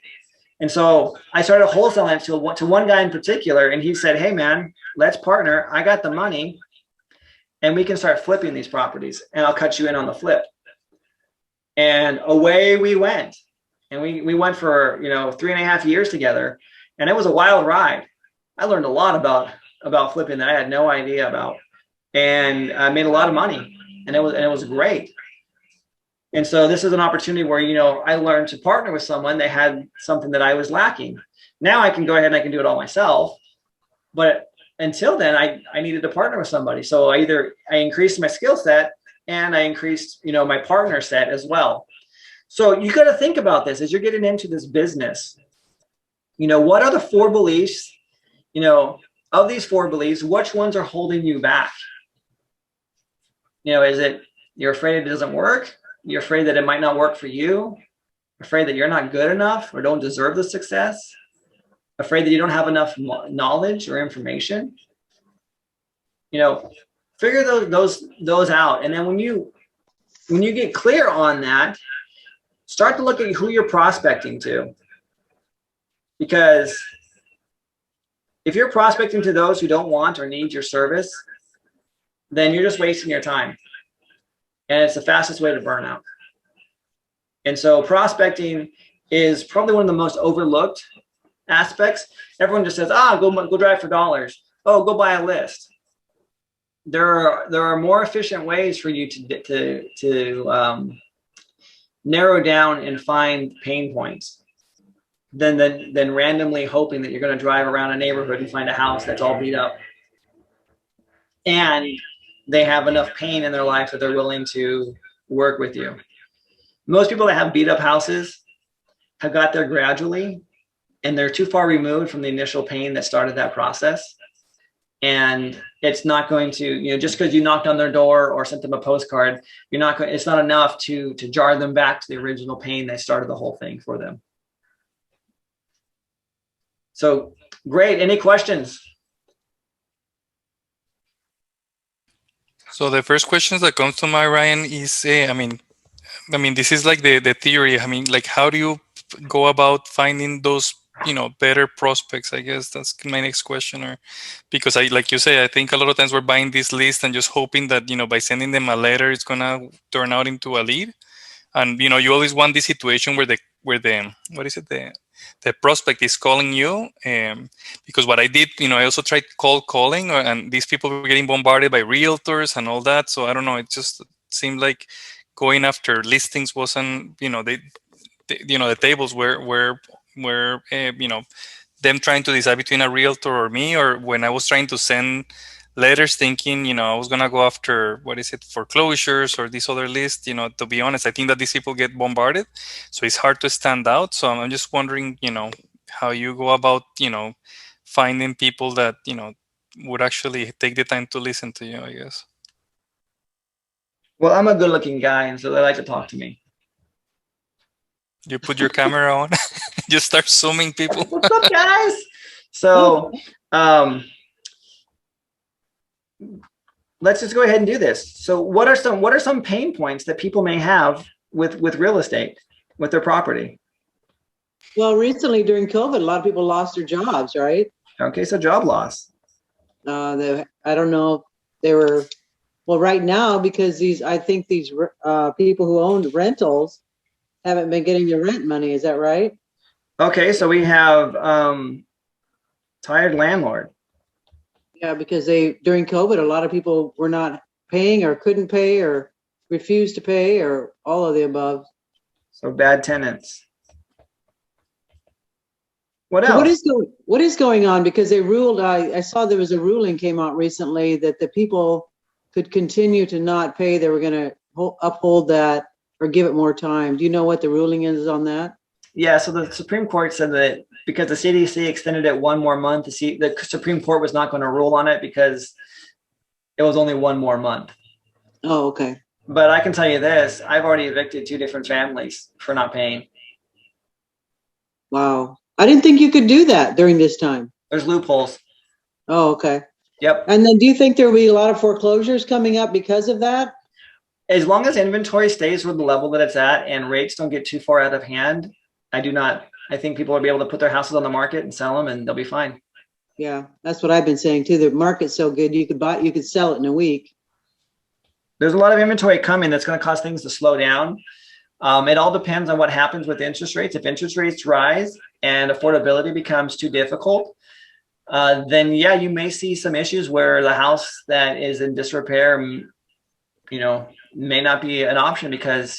Speaker 1: And so I started wholesaling to one guy in particular, and he said, hey, man, let's partner. I got the money. and we can start flipping these properties, and I'll cut you in on the flip. And away we went. And we went for, 3.5 years together, and it was a wild ride. I learned a lot about flipping that I had no idea about. And I made a lot of money, and it was great. And so this is an opportunity where, I learned to partner with someone that had something that I was lacking. Now I can go ahead and I can do it all myself. But until then, I needed to partner with somebody. So I increased my skill set, and I increased, my partner set as well. So you got to think about this as you're getting into this business. What are the 4 beliefs, of these 4 beliefs, which ones are holding you back? Is it you're afraid it doesn't work? You're afraid that it might not work for you? Afraid that you're not good enough or don't deserve the success? Afraid that you don't have enough knowledge or information? Figure those out. And then when you get clear on that, start to look at who you're prospecting to. Because if you're prospecting to those who don't want or need your service, then you're just wasting your time. And it's the fastest way to burn out. And so prospecting is probably one of the most overlooked aspects. Everyone just says, go drive for dollars. Oh, go buy a list. There are more efficient ways for you to narrow down and find pain points than randomly hoping that you're going to drive around a neighborhood and find a house that's all beat up and they have enough pain in their life that they're willing to work with you. Most people that have beat up houses have got there gradually, and they're too far removed from the initial pain that started that process. And it's not going to, just because you knocked on their door or sent them a postcard, it's not enough to jar them back to the original pain that started the whole thing for them. So great. Any questions?
Speaker 2: So the first questions that comes to mind, Ryan, is, I mean, this is like the theory. I mean, like, how do you go about finding those, better prospects? I guess that's my next question. Or because like you say, I think a lot of times we're buying this list and just hoping that, by sending them a letter, it's going to turn out into a lead. And, you always want this situation where the prospect is calling you. Because what I did, I also tried cold calling, and these people were getting bombarded by realtors and all that. So I don't know, it just seemed like going after listings wasn't, the tables were them trying to decide between a realtor or me, or when I was trying to send letters thinking, I was going to go after, foreclosures or this other list, to be honest, I think that these people get bombarded. So it's hard to stand out. So I'm just wondering, how you go about, finding people that, would actually take the time to listen to you, I guess.
Speaker 1: Well, I'm a good looking guy, and so they like to talk to me.
Speaker 2: You put your camera on, just start zooming people.
Speaker 1: What's up, guys? So, let's just go ahead and do this. So what are some pain points that people may have with real estate, with their property?
Speaker 5: Well, recently during COVID, a lot of people lost their jobs, right?
Speaker 1: Okay, so job loss.
Speaker 5: I don't know. They were, well, right now, because I think these people who owned rentals haven't been getting their rent money. Is that right?
Speaker 1: Okay, so we have tired landlord.
Speaker 5: Yeah, because during COVID, a lot of people were not paying or couldn't pay or refused to pay or all of the above.
Speaker 1: So bad tenants. What else?
Speaker 5: What is going on? Because they ruled, I saw there was a ruling came out recently that the people could continue to not pay. They were going to uphold that or give it more time. Do you know what the ruling is on that?
Speaker 1: Yeah, so the Supreme Court said that because the CDC extended it one more month, the Supreme Court was not going to rule on it because it was only one more month.
Speaker 5: Oh, okay.
Speaker 1: But I can tell you this, I've already evicted 2 different families for not paying.
Speaker 5: Wow. I didn't think you could do that during this time.
Speaker 1: There's loopholes.
Speaker 5: Oh, okay.
Speaker 1: Yep.
Speaker 5: And then do you think there will be a lot of foreclosures coming up because of that?
Speaker 1: As long as inventory stays with the level that it's at and rates don't get too far out of hand, I think people will be able to put their houses on the market and sell them, and they'll be fine.
Speaker 5: Yeah, that's what I've been saying too. The market's so good, you could sell it in a week.
Speaker 1: there's a lot of inventory coming that's going to cause things to slow down. It all depends on what happens with interest rates. If interest rates rise and affordability becomes too difficult, then yeah, you may see some issues where the house that is in disrepair, may not be an option because,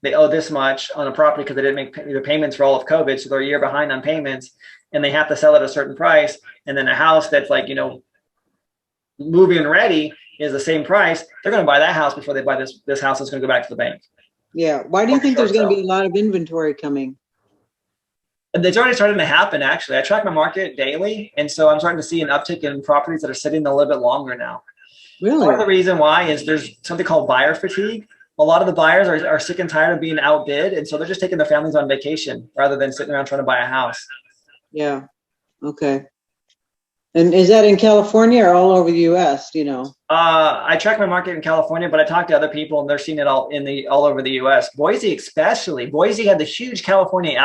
Speaker 1: they owe this much on a property because they didn't make the payments for all of COVID. So they're a year behind on payments and they have to sell at a certain price. And then a house that's like, move-in ready is the same price. They're going to buy that house before they buy this house that's going to go back to the bank.
Speaker 5: Yeah. Why do you think there's going to be a lot of inventory coming?
Speaker 1: And it's already starting to happen, actually. I track my market daily. And so I'm starting to see an uptick in properties that are sitting a little bit longer now.
Speaker 5: Really?
Speaker 1: Part of the reason why is there's something called buyer fatigue. A lot of the buyers are sick and tired of being outbid. And so they're just taking their families on vacation rather than sitting around trying to buy a house.
Speaker 5: Yeah. Okay. And is that in California or all over the US,
Speaker 1: I track my market in California, but I talk to other people and they're seeing it all over the US. Boise especially. Boise had the huge California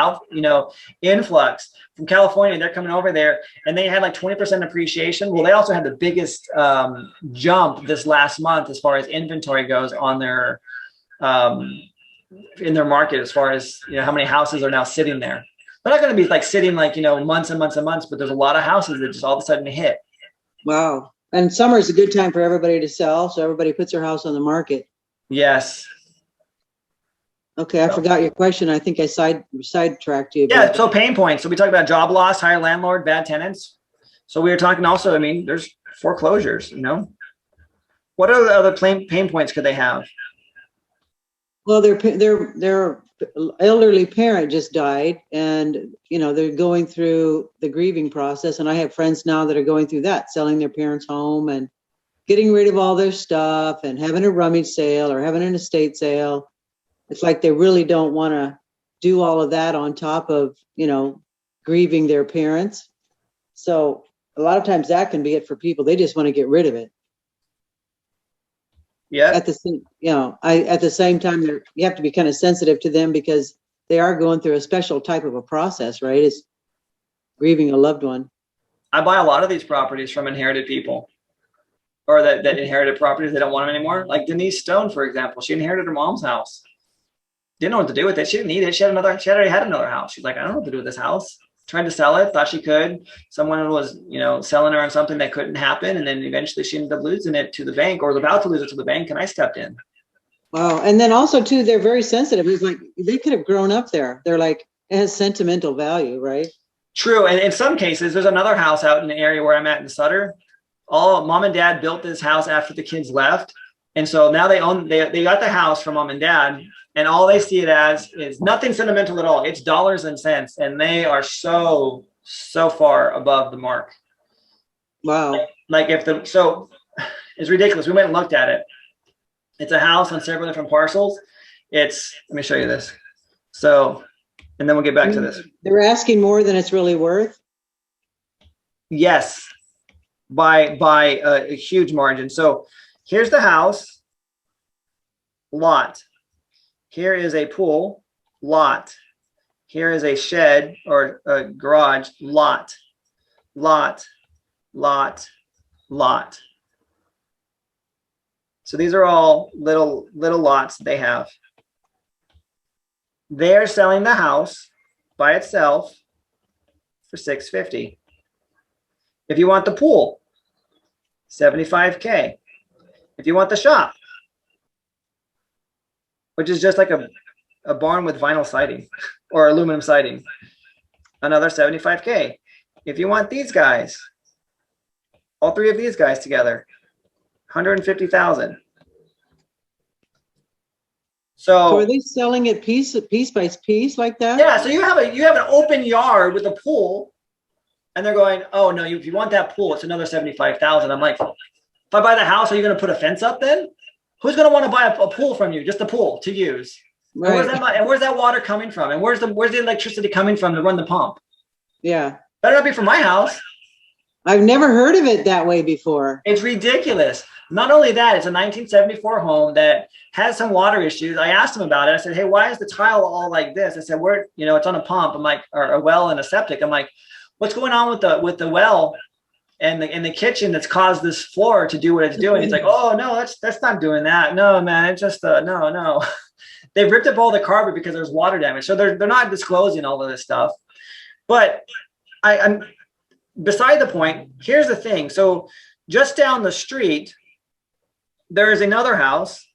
Speaker 1: influx from California. They're coming over there and they had like 20% appreciation. Well, they also had the biggest jump this last month as far as inventory goes on their in their market, as far as how many houses are now sitting there. They're not going to be like sitting like months and months and months, but there's a lot of houses that just all of a sudden hit.
Speaker 5: Wow. And summer is a good time for everybody to sell, so everybody puts their house on the market.
Speaker 1: Yes.
Speaker 5: Okay, I forgot your question. I think I sidetracked you.
Speaker 1: Yeah, so pain points. So we talked about job loss, higher landlord, bad tenants. So we were talking also, there's foreclosures, What are the other pain points could they have?
Speaker 5: Well, their elderly parent just died, and they're going through the grieving process. And I have friends now that are going through that, selling their parents' home and getting rid of all their stuff and having a rummage sale or having an estate sale. It's like they really don't want to do all of that on top of grieving their parents. So a lot of times that can be it for people. They just want to get rid of it.
Speaker 1: Yeah.
Speaker 5: At the same time, you have to be kind of sensitive to them because they are going through a special type of a process, right? It's grieving a loved one.
Speaker 1: I buy a lot of these properties from inherited people, or that inherited properties. They don't want them anymore. Like Denise Stone, for example, she inherited her mom's house. Didn't know what to do with it. She didn't need it. She already had another house. She's like, I don't know what to do with this house. Tried to sell it, thought she could. Someone was, selling her on something that couldn't happen. And then eventually she ended up losing it to the bank, or was about to lose it to the bank. And I stepped in.
Speaker 5: Wow. And then also too, they're very sensitive. It's like they could have grown up there. They're like, it has sentimental value, right?
Speaker 1: True. And in some cases, there's another house out in the area where I'm at in Sutter. All mom and dad built this house after the kids left. And so now they got the house from mom and dad, and all they see it as is nothing sentimental at all. It's dollars and cents. And they are so far above the mark.
Speaker 5: Wow.
Speaker 1: So it's ridiculous. We went and looked at it. It's a house on several different parcels. Let me show you this. So, and then we'll get back to this.
Speaker 5: They're asking more than it's really worth.
Speaker 1: Yes, by a huge margin. So here's the house, lot. Here is a pool, lot. Here is a shed or a garage, lot. So these are all little lots they have. They're selling the house by itself for $650. If you want the pool, $75K. If you want the shop, which is just like a barn with vinyl siding or aluminum siding, another $75K. If you want these guys, all three of these guys together, $150,000.
Speaker 5: So are they selling it piece by piece like that?
Speaker 1: Yeah. So you have an open yard with a pool, and they're going, oh no, if you want that pool, it's another $75,000. I'm like, if I buy the house, are you going to put a fence up then? Who's going to want to buy a pool from you? Just a pool to use. Right. And where's that water coming from? And where's the electricity coming from to run the pump?
Speaker 5: Yeah.
Speaker 1: Better not be from my house.
Speaker 5: I've never heard of it that way before.
Speaker 1: It's ridiculous. Not only that, it's a 1974 home that has some water issues. I asked them about it. I said, hey, why is the tile all like this? I said, it's on a pump. I'm like, or a well and a septic. I'm like, what's going on with the well? and the kitchen that's caused this floor to do what it's doing. It's like, oh no, that's not doing that. No, man, it's just no. They've ripped up all the carpet because there's water damage. So they're not disclosing all of this stuff. But I'm beside the point. Here's the thing. So just down the street, there is another house,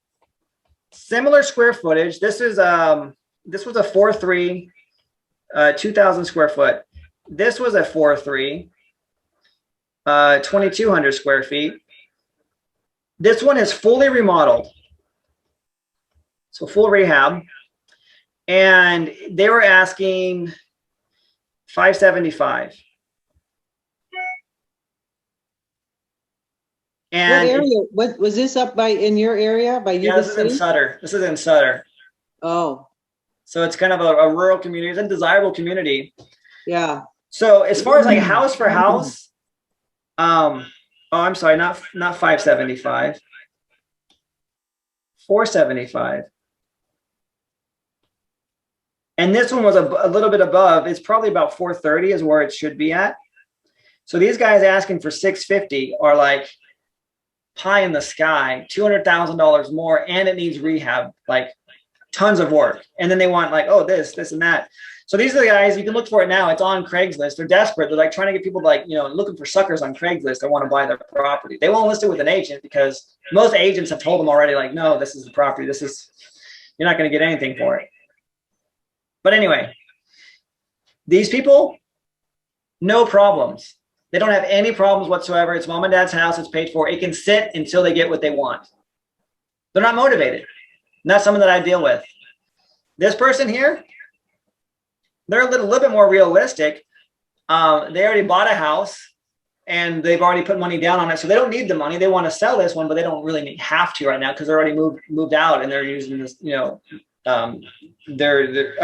Speaker 1: similar square footage. This was a 4.3, 2,000 square foot. This was a 4.3, 2,200 square feet. This one is fully remodeled, so full rehab, and they were asking $575. And
Speaker 5: what area? What was this up by in your area? By you?
Speaker 1: Yeah, this is in Sutter. This is in Sutter.
Speaker 5: Oh,
Speaker 1: so it's kind of a rural community. It's a desirable community.
Speaker 5: yeah.
Speaker 1: So as far as like house for house, oh, I'm sorry, not 575, 475. And this one was a little bit above. It's probably about 430 is where it should be at. So these guys asking for 650 are like pie in the sky, $200,000 more, and it needs rehab, like tons of work. And then they want like, oh, this and that. So these are the guys, you can look for it now. It's on Craigslist. They're desperate. They're like trying to get people to like, looking for suckers on Craigslist that want to buy their property. They won't list it with an agent because most agents have told them already, like, no, this is the property. You're not going to get anything for it. But anyway, these people, no problems. They don't have any problems whatsoever. It's mom and dad's house. It's paid for. It can sit until they get what they want. They're not motivated. Not someone that I deal with. This person here, they're a little bit more realistic. They already bought a house and they've already put money down on it. So they don't need the money. They want to sell this one, but they don't really have to right now because they're already moved out and they're using this, I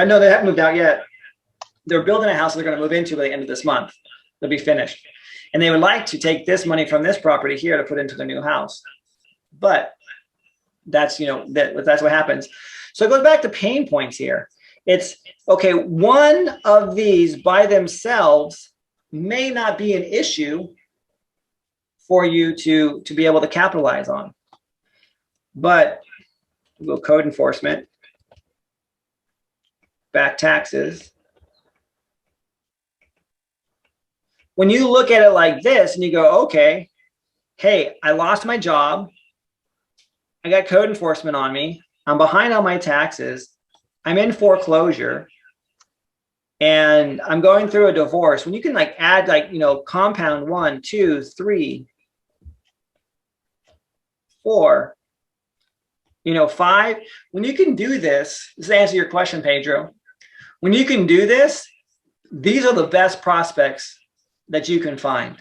Speaker 1: know they haven't moved out yet. They're building a house they're going to move into by the end of this month. They'll be finished. And they would like to take this money from this property here to put into the new house. But that's, that's what happens. So it goes back to pain points here. It's okay. One of these by themselves may not be an issue for you to be able to capitalize on. But we'll go code enforcement, back taxes. When you look at it like this and you go, okay, hey, I lost my job. I got code enforcement on me. I'm behind on my taxes. I'm in foreclosure and I'm going through a divorce. When you can like add like, compound 1, 2, 3, 4, 5, when you can do this to answer your question, Pedro, when you can do this, these are the best prospects that you can find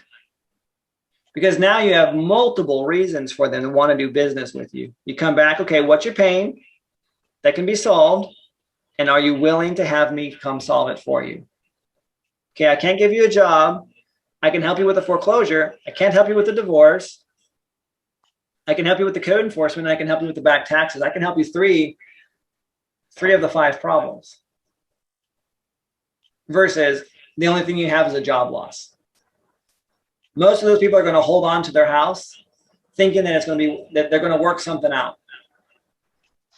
Speaker 1: because now you have multiple reasons for them to want to do business with you. You come back, okay, what's your pain that can be solved? And are you willing to have me come solve it for you? Okay, I can't give you a job. I can help you with the foreclosure. I can't help you with the divorce. I can help you with the code enforcement. I can help you with the back taxes. I can help you three of the 5 problems. Versus the only thing you have is a job loss. Most of those people are going to hold on to their house thinking that that they're going to work something out.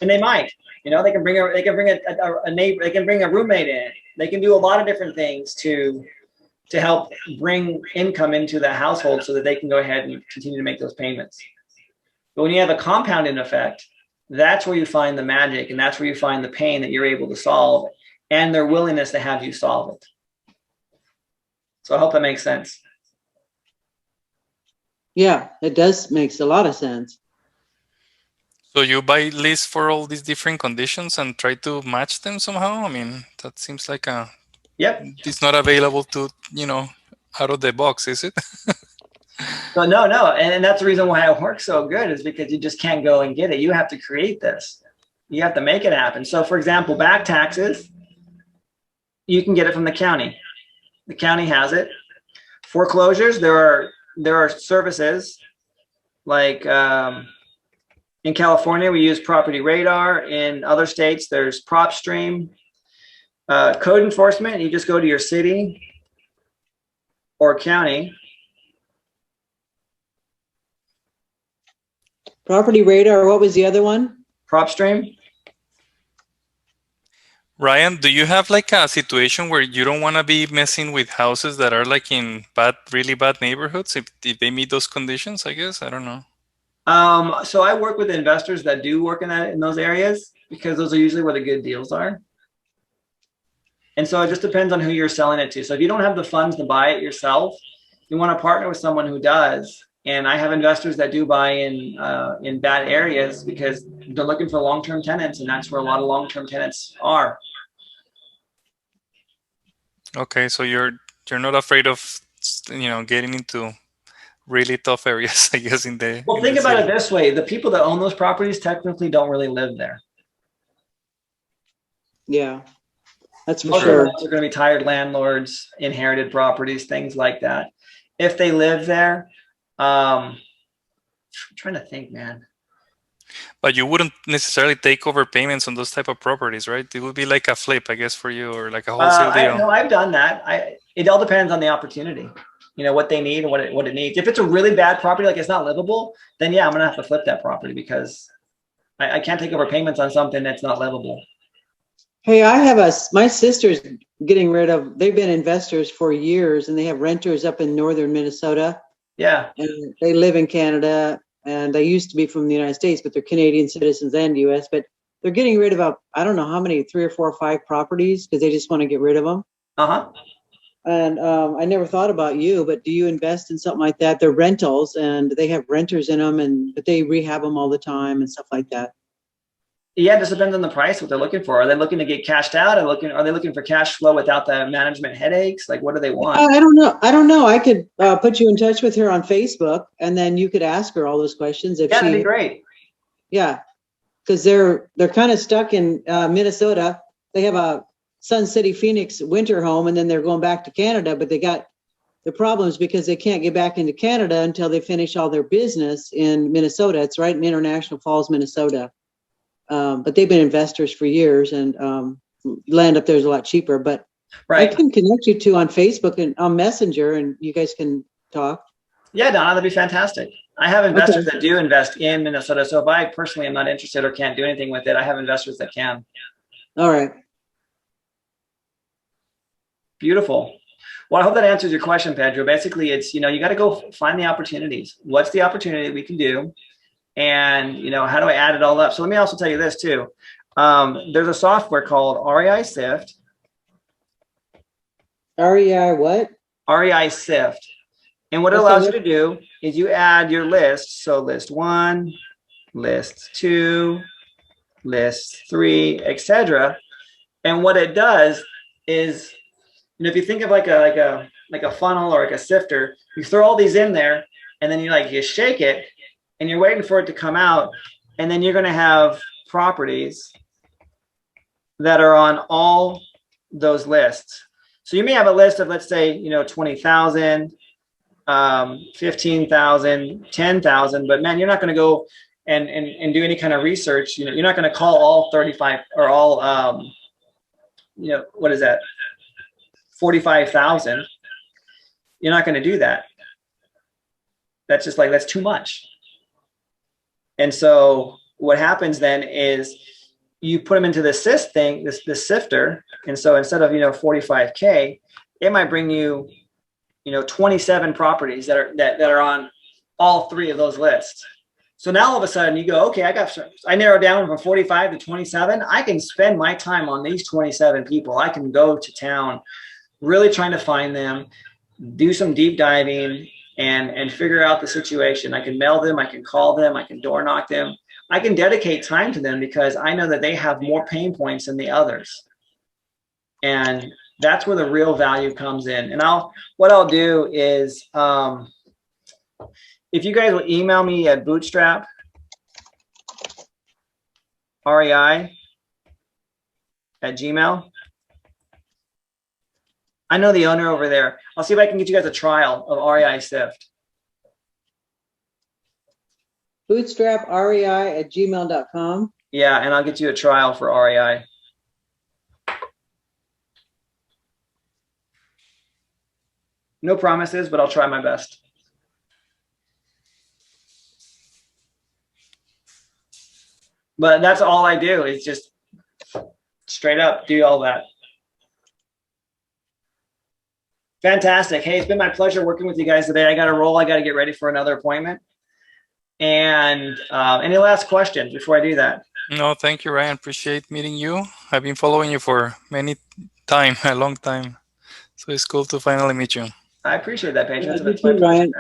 Speaker 1: And they might. They can bring a neighbor, they can bring a roommate in. They can do a lot of different things to help bring income into the household so that they can go ahead and continue to make those payments. But when you have a compounding effect, that's where you find the magic and that's where you find the pain that you're able to solve and their willingness to have you solve it. So I hope that makes sense.
Speaker 5: Yeah, it does. Makes a lot of sense.
Speaker 2: So you buy lists for all these different conditions and try to match them somehow? I mean, that seems like
Speaker 1: Yep.
Speaker 2: It's not available to, out of the box, is it?
Speaker 1: So no. And that's the reason why it works so good is because you just can't go and get it. You have to create this. You have to make it happen. So for example, back taxes, you can get it from the county. The county has it. Foreclosures, there are services like, in California, we use Property Radar. In other states, there's PropStream. Code enforcement, you just go to your city or county
Speaker 5: Property Radar. What was the other one?
Speaker 1: PropStream.
Speaker 2: Ryan, do you have like a situation where you don't want to be messing with houses that are like in really bad neighborhoods if they meet those conditions, I guess? I don't know.
Speaker 1: So I work with investors that do work in those areas because those are usually where the good deals are. And so it just depends on who you're selling it to. So if you don't have the funds to buy it yourself, you want to partner with someone who does. And I have investors that do buy in bad areas because they're looking for long-term tenants, and that's where a lot of long-term tenants are.
Speaker 2: Okay, so you're not afraid of getting into really tough areas, I guess,
Speaker 1: Well, think about it this way: the people that own those properties technically don't really live there.
Speaker 5: Yeah, that's for
Speaker 1: Most
Speaker 5: sure.
Speaker 1: of those are going to be tired landlords, inherited properties, things like that. If they live there, I'm trying to think, man.
Speaker 2: But you wouldn't necessarily take over payments on those type of properties, right? It would be like a flip, I guess, for you, or like a wholesale deal.
Speaker 1: No, I've done that. It all depends on the opportunity, what they need and what it needs. If it's a really bad property, like it's not livable, then yeah, I'm gonna have to flip that property because I can't take over payments on something that's not livable.
Speaker 5: Hey, my sister's getting rid of, they've been investors for years and they have renters up in northern Minnesota.
Speaker 1: Yeah.
Speaker 5: And they live in Canada and they used to be from the United States, but they're Canadian citizens and US, but they're getting rid of I don't know how many, 3 or 4 or 5 properties because they just want to get rid of them.
Speaker 1: Uh-huh.
Speaker 5: And I never thought about you, but do you invest in something like that? They're rentals and they have renters in them but they rehab them all the time and stuff like that.
Speaker 1: Yeah, it just depends on the price, what they're looking for. Are they looking to get cashed out? Are they looking for cash flow without the management headaches? Like, what do they want?
Speaker 5: I don't know. I don't know. I could put you in touch with her on Facebook, and then you could ask her all those questions.
Speaker 1: Yeah, that'd be great.
Speaker 5: Yeah, because they're kind of stuck in Minnesota. They have a Sun City Phoenix winter home, and then they're going back to Canada. But they got the problems because they can't get back into Canada until they finish all their business in Minnesota. It's right in International Falls, Minnesota. But they've been investors for years, and land up there is a lot cheaper. But
Speaker 1: right.
Speaker 5: I can connect you two on Facebook and on Messenger, and you guys can talk.
Speaker 1: Yeah, Donna, that'd be fantastic. I have investors that do invest in Minnesota. So if I personally am not interested or can't do anything with it, I have investors that can.
Speaker 5: All right.
Speaker 1: Beautiful. Well, I hope that answers your question, Pedro. Basically, it's, you got to go find the opportunities. What's the opportunity we can do? And, how do I add it all up? So let me also tell you this too. There's a software called REI Sift.
Speaker 5: REI what?
Speaker 1: REI Sift. And what it allows you to do is you add your lists. So list 1, list 2, list 3, etc. And what it does is, if you think of like a funnel or like a sifter, you throw all these in there, and then you shake it, and you're waiting for it to come out, and then you're going to have properties that are on all those lists. So you may have a list of, let's say, 20,000, 15,000, 10,000, but man, you're not going to go and do any kind of research. You're not going to call all 35 or all, what is that? 45,000. You're not going to do that. That's just that's too much. And so what happens then is you put them into the this sifter. And so instead of, 45K, it might bring you, 27 properties that are on all 3 of those lists. So now all of a sudden you go, okay, I narrowed down from 45 to 27. I can spend my time on these 27 people. I can go to town, really trying to find them, do some deep diving, and figure out the situation. I can mail them, I can call them, I can door knock them. I can dedicate time to them because I know that they have more pain points than the others. And that's where the real value comes in. And what I'll do is, if you guys will email me at Bootstrap REI at Gmail. I know the owner over there. I'll see if I can get you guys a trial of REI Sift.
Speaker 5: bootstraprei@gmail.com.
Speaker 1: Yeah, and I'll get you a trial for REI. No promises, but I'll try my best. But that's all I do is just straight up do all that. Fantastic. Hey, it's been my pleasure working with you guys today. I got to roll. I got to get ready for another appointment. And any last questions before I do that?
Speaker 2: No, thank you, Ryan. Appreciate meeting you. I've been following you for a long time. So it's cool to finally meet you.
Speaker 1: I appreciate that, Paige.
Speaker 5: Yeah,
Speaker 1: That's
Speaker 5: you
Speaker 1: my
Speaker 5: too,
Speaker 1: pleasure.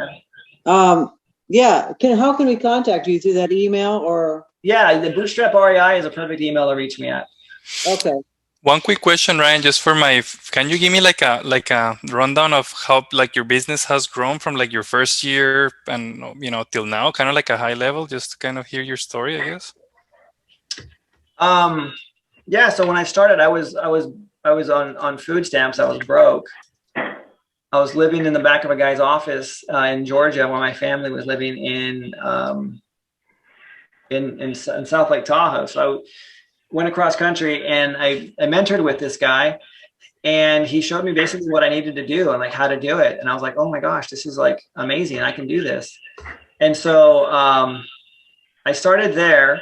Speaker 5: Ryan. Yeah. How can we contact you, through that email or?
Speaker 1: Yeah, the Bootstrap REI is a perfect email to reach me at.
Speaker 5: Okay.
Speaker 2: One quick question, Ryan, just for can you give me like a rundown of how like your business has grown from like your first year and till now, kind of like a high level, just to kind of hear your story, I guess.
Speaker 1: Yeah, so when I started, I was on food stamps. I was broke. I was living in the back of a guy's office in Georgia, where my family was living in South Lake Tahoe. So I went across country and I mentored with this guy, and he showed me basically what I needed to do and like how to do it. And I was like, oh my gosh, this is like amazing. I can do this. And so I started there,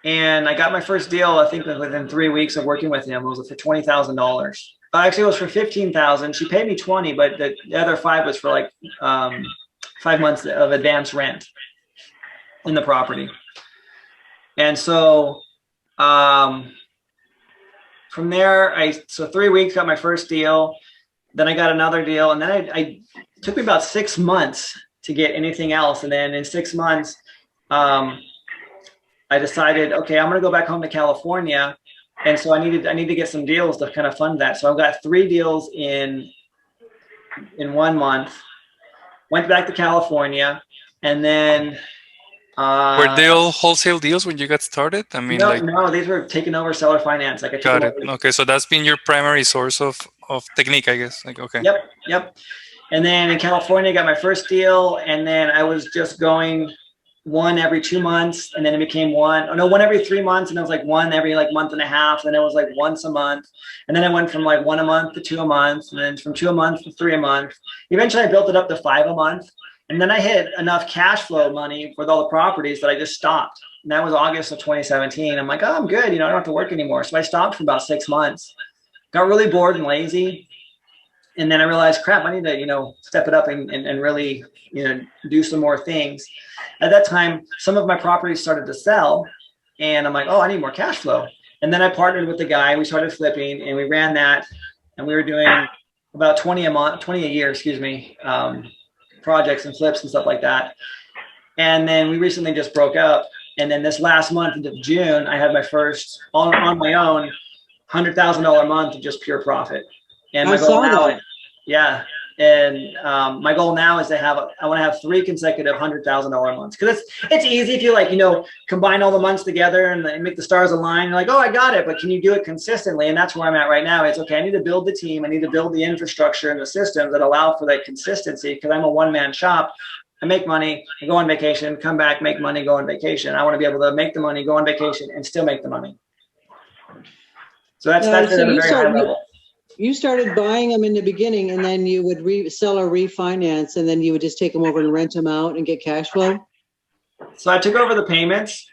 Speaker 1: and I got my first deal, I think within 3 weeks of working with him. It was for $20,000. Actually, it was for $15,000. She paid me 20, but the other 5 was for like 5 months of advance rent in the property. And so from there, so 3 weeks got my first deal. Then I got another deal, and then it took me about 6 months to get anything else. And then in 6 months, I decided, okay, I'm going to go back home to California. And so I need to get some deals to kind of fund that. So I've got 3 deals in 1 month, went back to California, and then
Speaker 2: were they all wholesale deals when you got started? I mean,
Speaker 1: no, these were taken over seller finance. Like I took
Speaker 2: got it. Okay, so that's been your primary source of technique, I guess. Like, okay.
Speaker 1: Yep. And then in California, I got my first deal, and then I was just going 1 every 2 months, and then it became 1 every 3 months, and it was like 1 every like month and a half, and it was like once a month, and then I went from like 1 a month to 2 a month, and then from 2 a month to 3 a month. Eventually I built it up to 5 a month, and then I hit enough cash flow money with all the properties that I just stopped. And that was August of 2017. I'm like, oh, I'm good, I don't have to work anymore. So I stopped for about 6 months, got really bored and lazy. And then I realized, crap, I need to, step it up and really, do some more things. At that time, some of my properties started to sell, and I'm like, oh, I need more cash flow. And then I partnered with the guy. We started flipping, and we ran that, and we were doing about 20 a year, projects and flips and stuff like that. And then we recently just broke up. And then this last month of June, I had my first on my own $100,000 month of just pure profit. And my goal now, yeah. And my goal now is I want to have 3 consecutive $100,000 months, because it's easy if you combine all the months together and make the stars align. You're like, oh, I got it, but can you do it consistently? And that's where I'm at right now. It's okay. I need to build the team. I need to build the infrastructure and the systems that allow for that consistency, because I'm a one-man shop. I make money, I go on vacation, come back, make money, go on vacation. I want to be able to make the money, go on vacation, and still make the money. So that's at a very high level.
Speaker 5: You started buying them in the beginning, and then you would sell or refinance, and then you would just take them over and rent them out and get cash flow?
Speaker 1: So I took over the payments,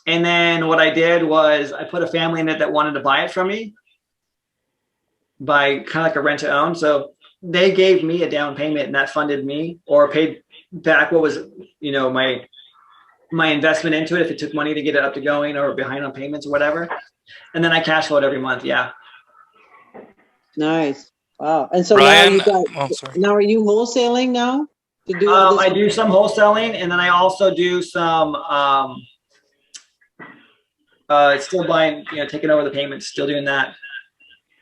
Speaker 1: and then what I did was I put a family in it that wanted to buy it from me by kind of like a rent to own. So they gave me a down payment, and that funded me, or paid back what was my investment into it, if it took money to get it up to going or behind on payments or whatever. And then I cash flowed every month. Yeah.
Speaker 5: Nice. Wow. And so
Speaker 2: Ryan,
Speaker 5: now are you wholesaling now to do
Speaker 1: I do some wholesaling, and then I also do some still buying, taking over the payments, still doing that.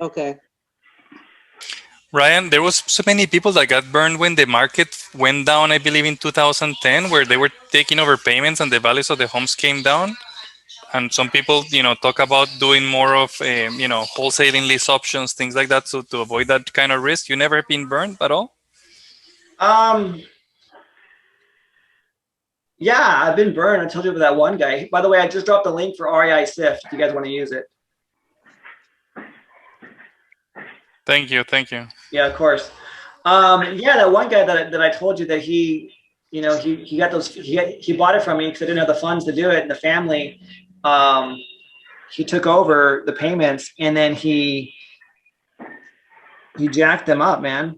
Speaker 5: Okay.
Speaker 2: Ryan, there was so many people that got burned when the market went down, I believe in 2010, where they were taking over payments and the values of the homes came down. And some people, talk about doing more of, wholesaling lease options, things like that, so to avoid that kind of risk. You never been burned at all?
Speaker 1: Yeah, I've been burned. I told you about that one guy. By the way, I just dropped the link for REI SIFT if you guys want to use it.
Speaker 2: Thank you.
Speaker 1: Yeah, of course. Yeah, that one guy that I told you that he got those, he bought it from me because I didn't have the funds to do it, and the family, he took over the payments, and then he jacked them up, man.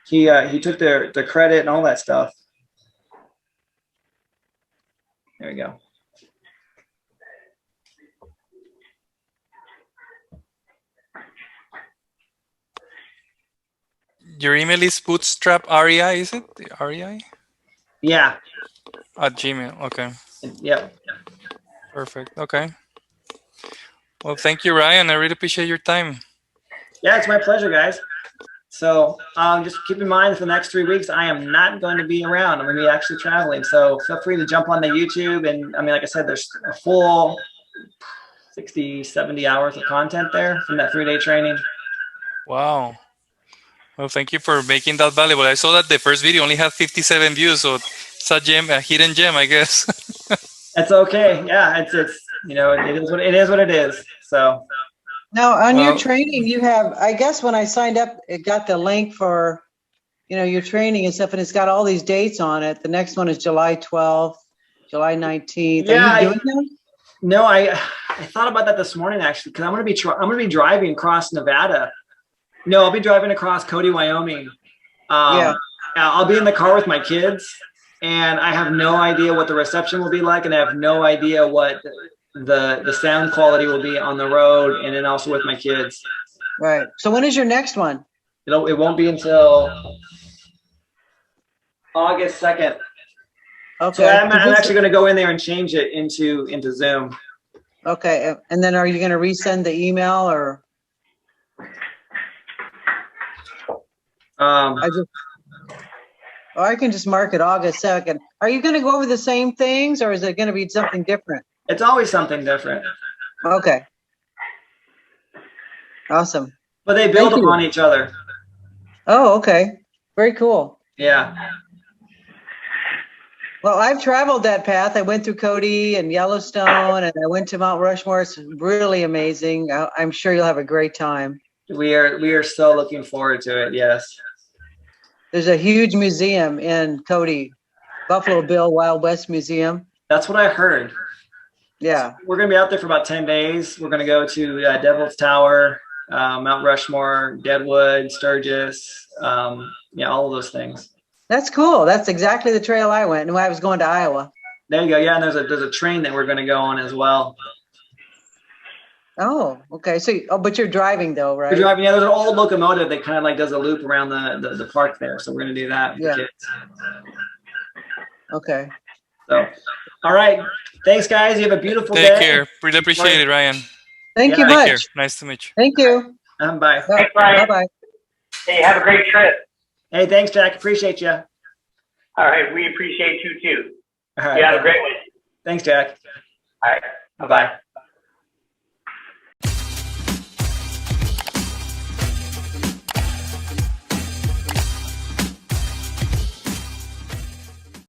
Speaker 1: He took their credit and all that stuff. There we go.
Speaker 2: Your email is bootstrap REI, is it? REI?
Speaker 1: Yeah.
Speaker 2: At Gmail. Okay.
Speaker 1: Yep.
Speaker 2: Perfect. Okay. Well, thank you, Ryan. I really appreciate your time.
Speaker 1: Yeah, it's my pleasure, guys. So just keep in mind for the next 3 weeks, I am not going to be around. I'm going to be actually traveling. So feel free to jump on the YouTube. And I mean, like I said, there's a full 60, 70 hours of content there from that 3-day training.
Speaker 2: Wow. Well, thank you for making that valuable. I saw that the first video only had 57 views, so it's a gem, a hidden gem, I guess.
Speaker 1: That's okay. Yeah, it's you know, it is what it is. So
Speaker 5: Now, on your
Speaker 2: Well-
Speaker 5: training, you have, I guess when I signed up, it got the link for, you know, your training and stuff, and it's got all these dates on it. The next one is July 12th, July 19th.
Speaker 1: Yeah,
Speaker 5: Are you doing them?
Speaker 1: no, I thought about that this morning actually, because I'm gonna be driving across Nevada. No, I'll be driving across Cody, Wyoming.
Speaker 5: Yeah.
Speaker 1: I'll be in the car with my kids, and I have no idea what the reception will be like, and I have no idea what the sound quality will be on the road, and then also with my kids.
Speaker 5: Right. So when is your next one?
Speaker 1: It won't be until August 2nd.
Speaker 5: Okay.
Speaker 1: So I'm actually going to go in there and change it into Zoom.
Speaker 5: Okay. And then are you going to resend the email or? I can just mark it August 2nd. Are you going to go over the same things, or is it going to be something different?
Speaker 1: It's always something different.
Speaker 5: Okay. Awesome.
Speaker 1: But they build
Speaker 5: Thank you.
Speaker 1: upon each other.
Speaker 5: Oh, okay. Very cool.
Speaker 1: Yeah.
Speaker 5: Well, I've traveled that path. I went through Cody and Yellowstone, and I went to Mount Rushmore. It's really amazing. I'm sure you'll have a great time.
Speaker 1: We are so looking forward to it. Yes.
Speaker 5: There's a huge museum in Cody, Buffalo Bill Wild West Museum.
Speaker 1: That's what I heard.
Speaker 5: Yeah.
Speaker 1: We're going to be out there for about 10 days. We're going to go to Devil's Tower, Mount Rushmore, Deadwood, Sturgis, yeah, all of those things.
Speaker 5: That's cool. That's exactly the trail I went when I was going to Iowa.
Speaker 1: There you go. Yeah, and there's a train that we're going to go on as well.
Speaker 5: Oh, okay. So, but you're driving though, right?
Speaker 1: We're driving. Yeah, there's an old locomotive that kind of like does a loop around the park there. So we're going to do that with the kids.
Speaker 5: Okay.
Speaker 1: So, all right. Thanks, guys. You have a beautiful day.
Speaker 2: Take care. Really appreciate it, Ryan.
Speaker 5: Thank you
Speaker 1: Yeah.
Speaker 2: Take care.
Speaker 5: much.
Speaker 2: Nice to meet you.
Speaker 5: Thank you.
Speaker 1: Bye.
Speaker 4: Thanks, Ryan.
Speaker 5: Bye-bye.
Speaker 4: Hey, have a great trip.
Speaker 1: Hey, thanks, Jack. Appreciate you.
Speaker 4: All right, we appreciate you too.
Speaker 1: All right.
Speaker 4: You have a great one.
Speaker 1: Thanks, Jack.
Speaker 4: All right, bye-bye.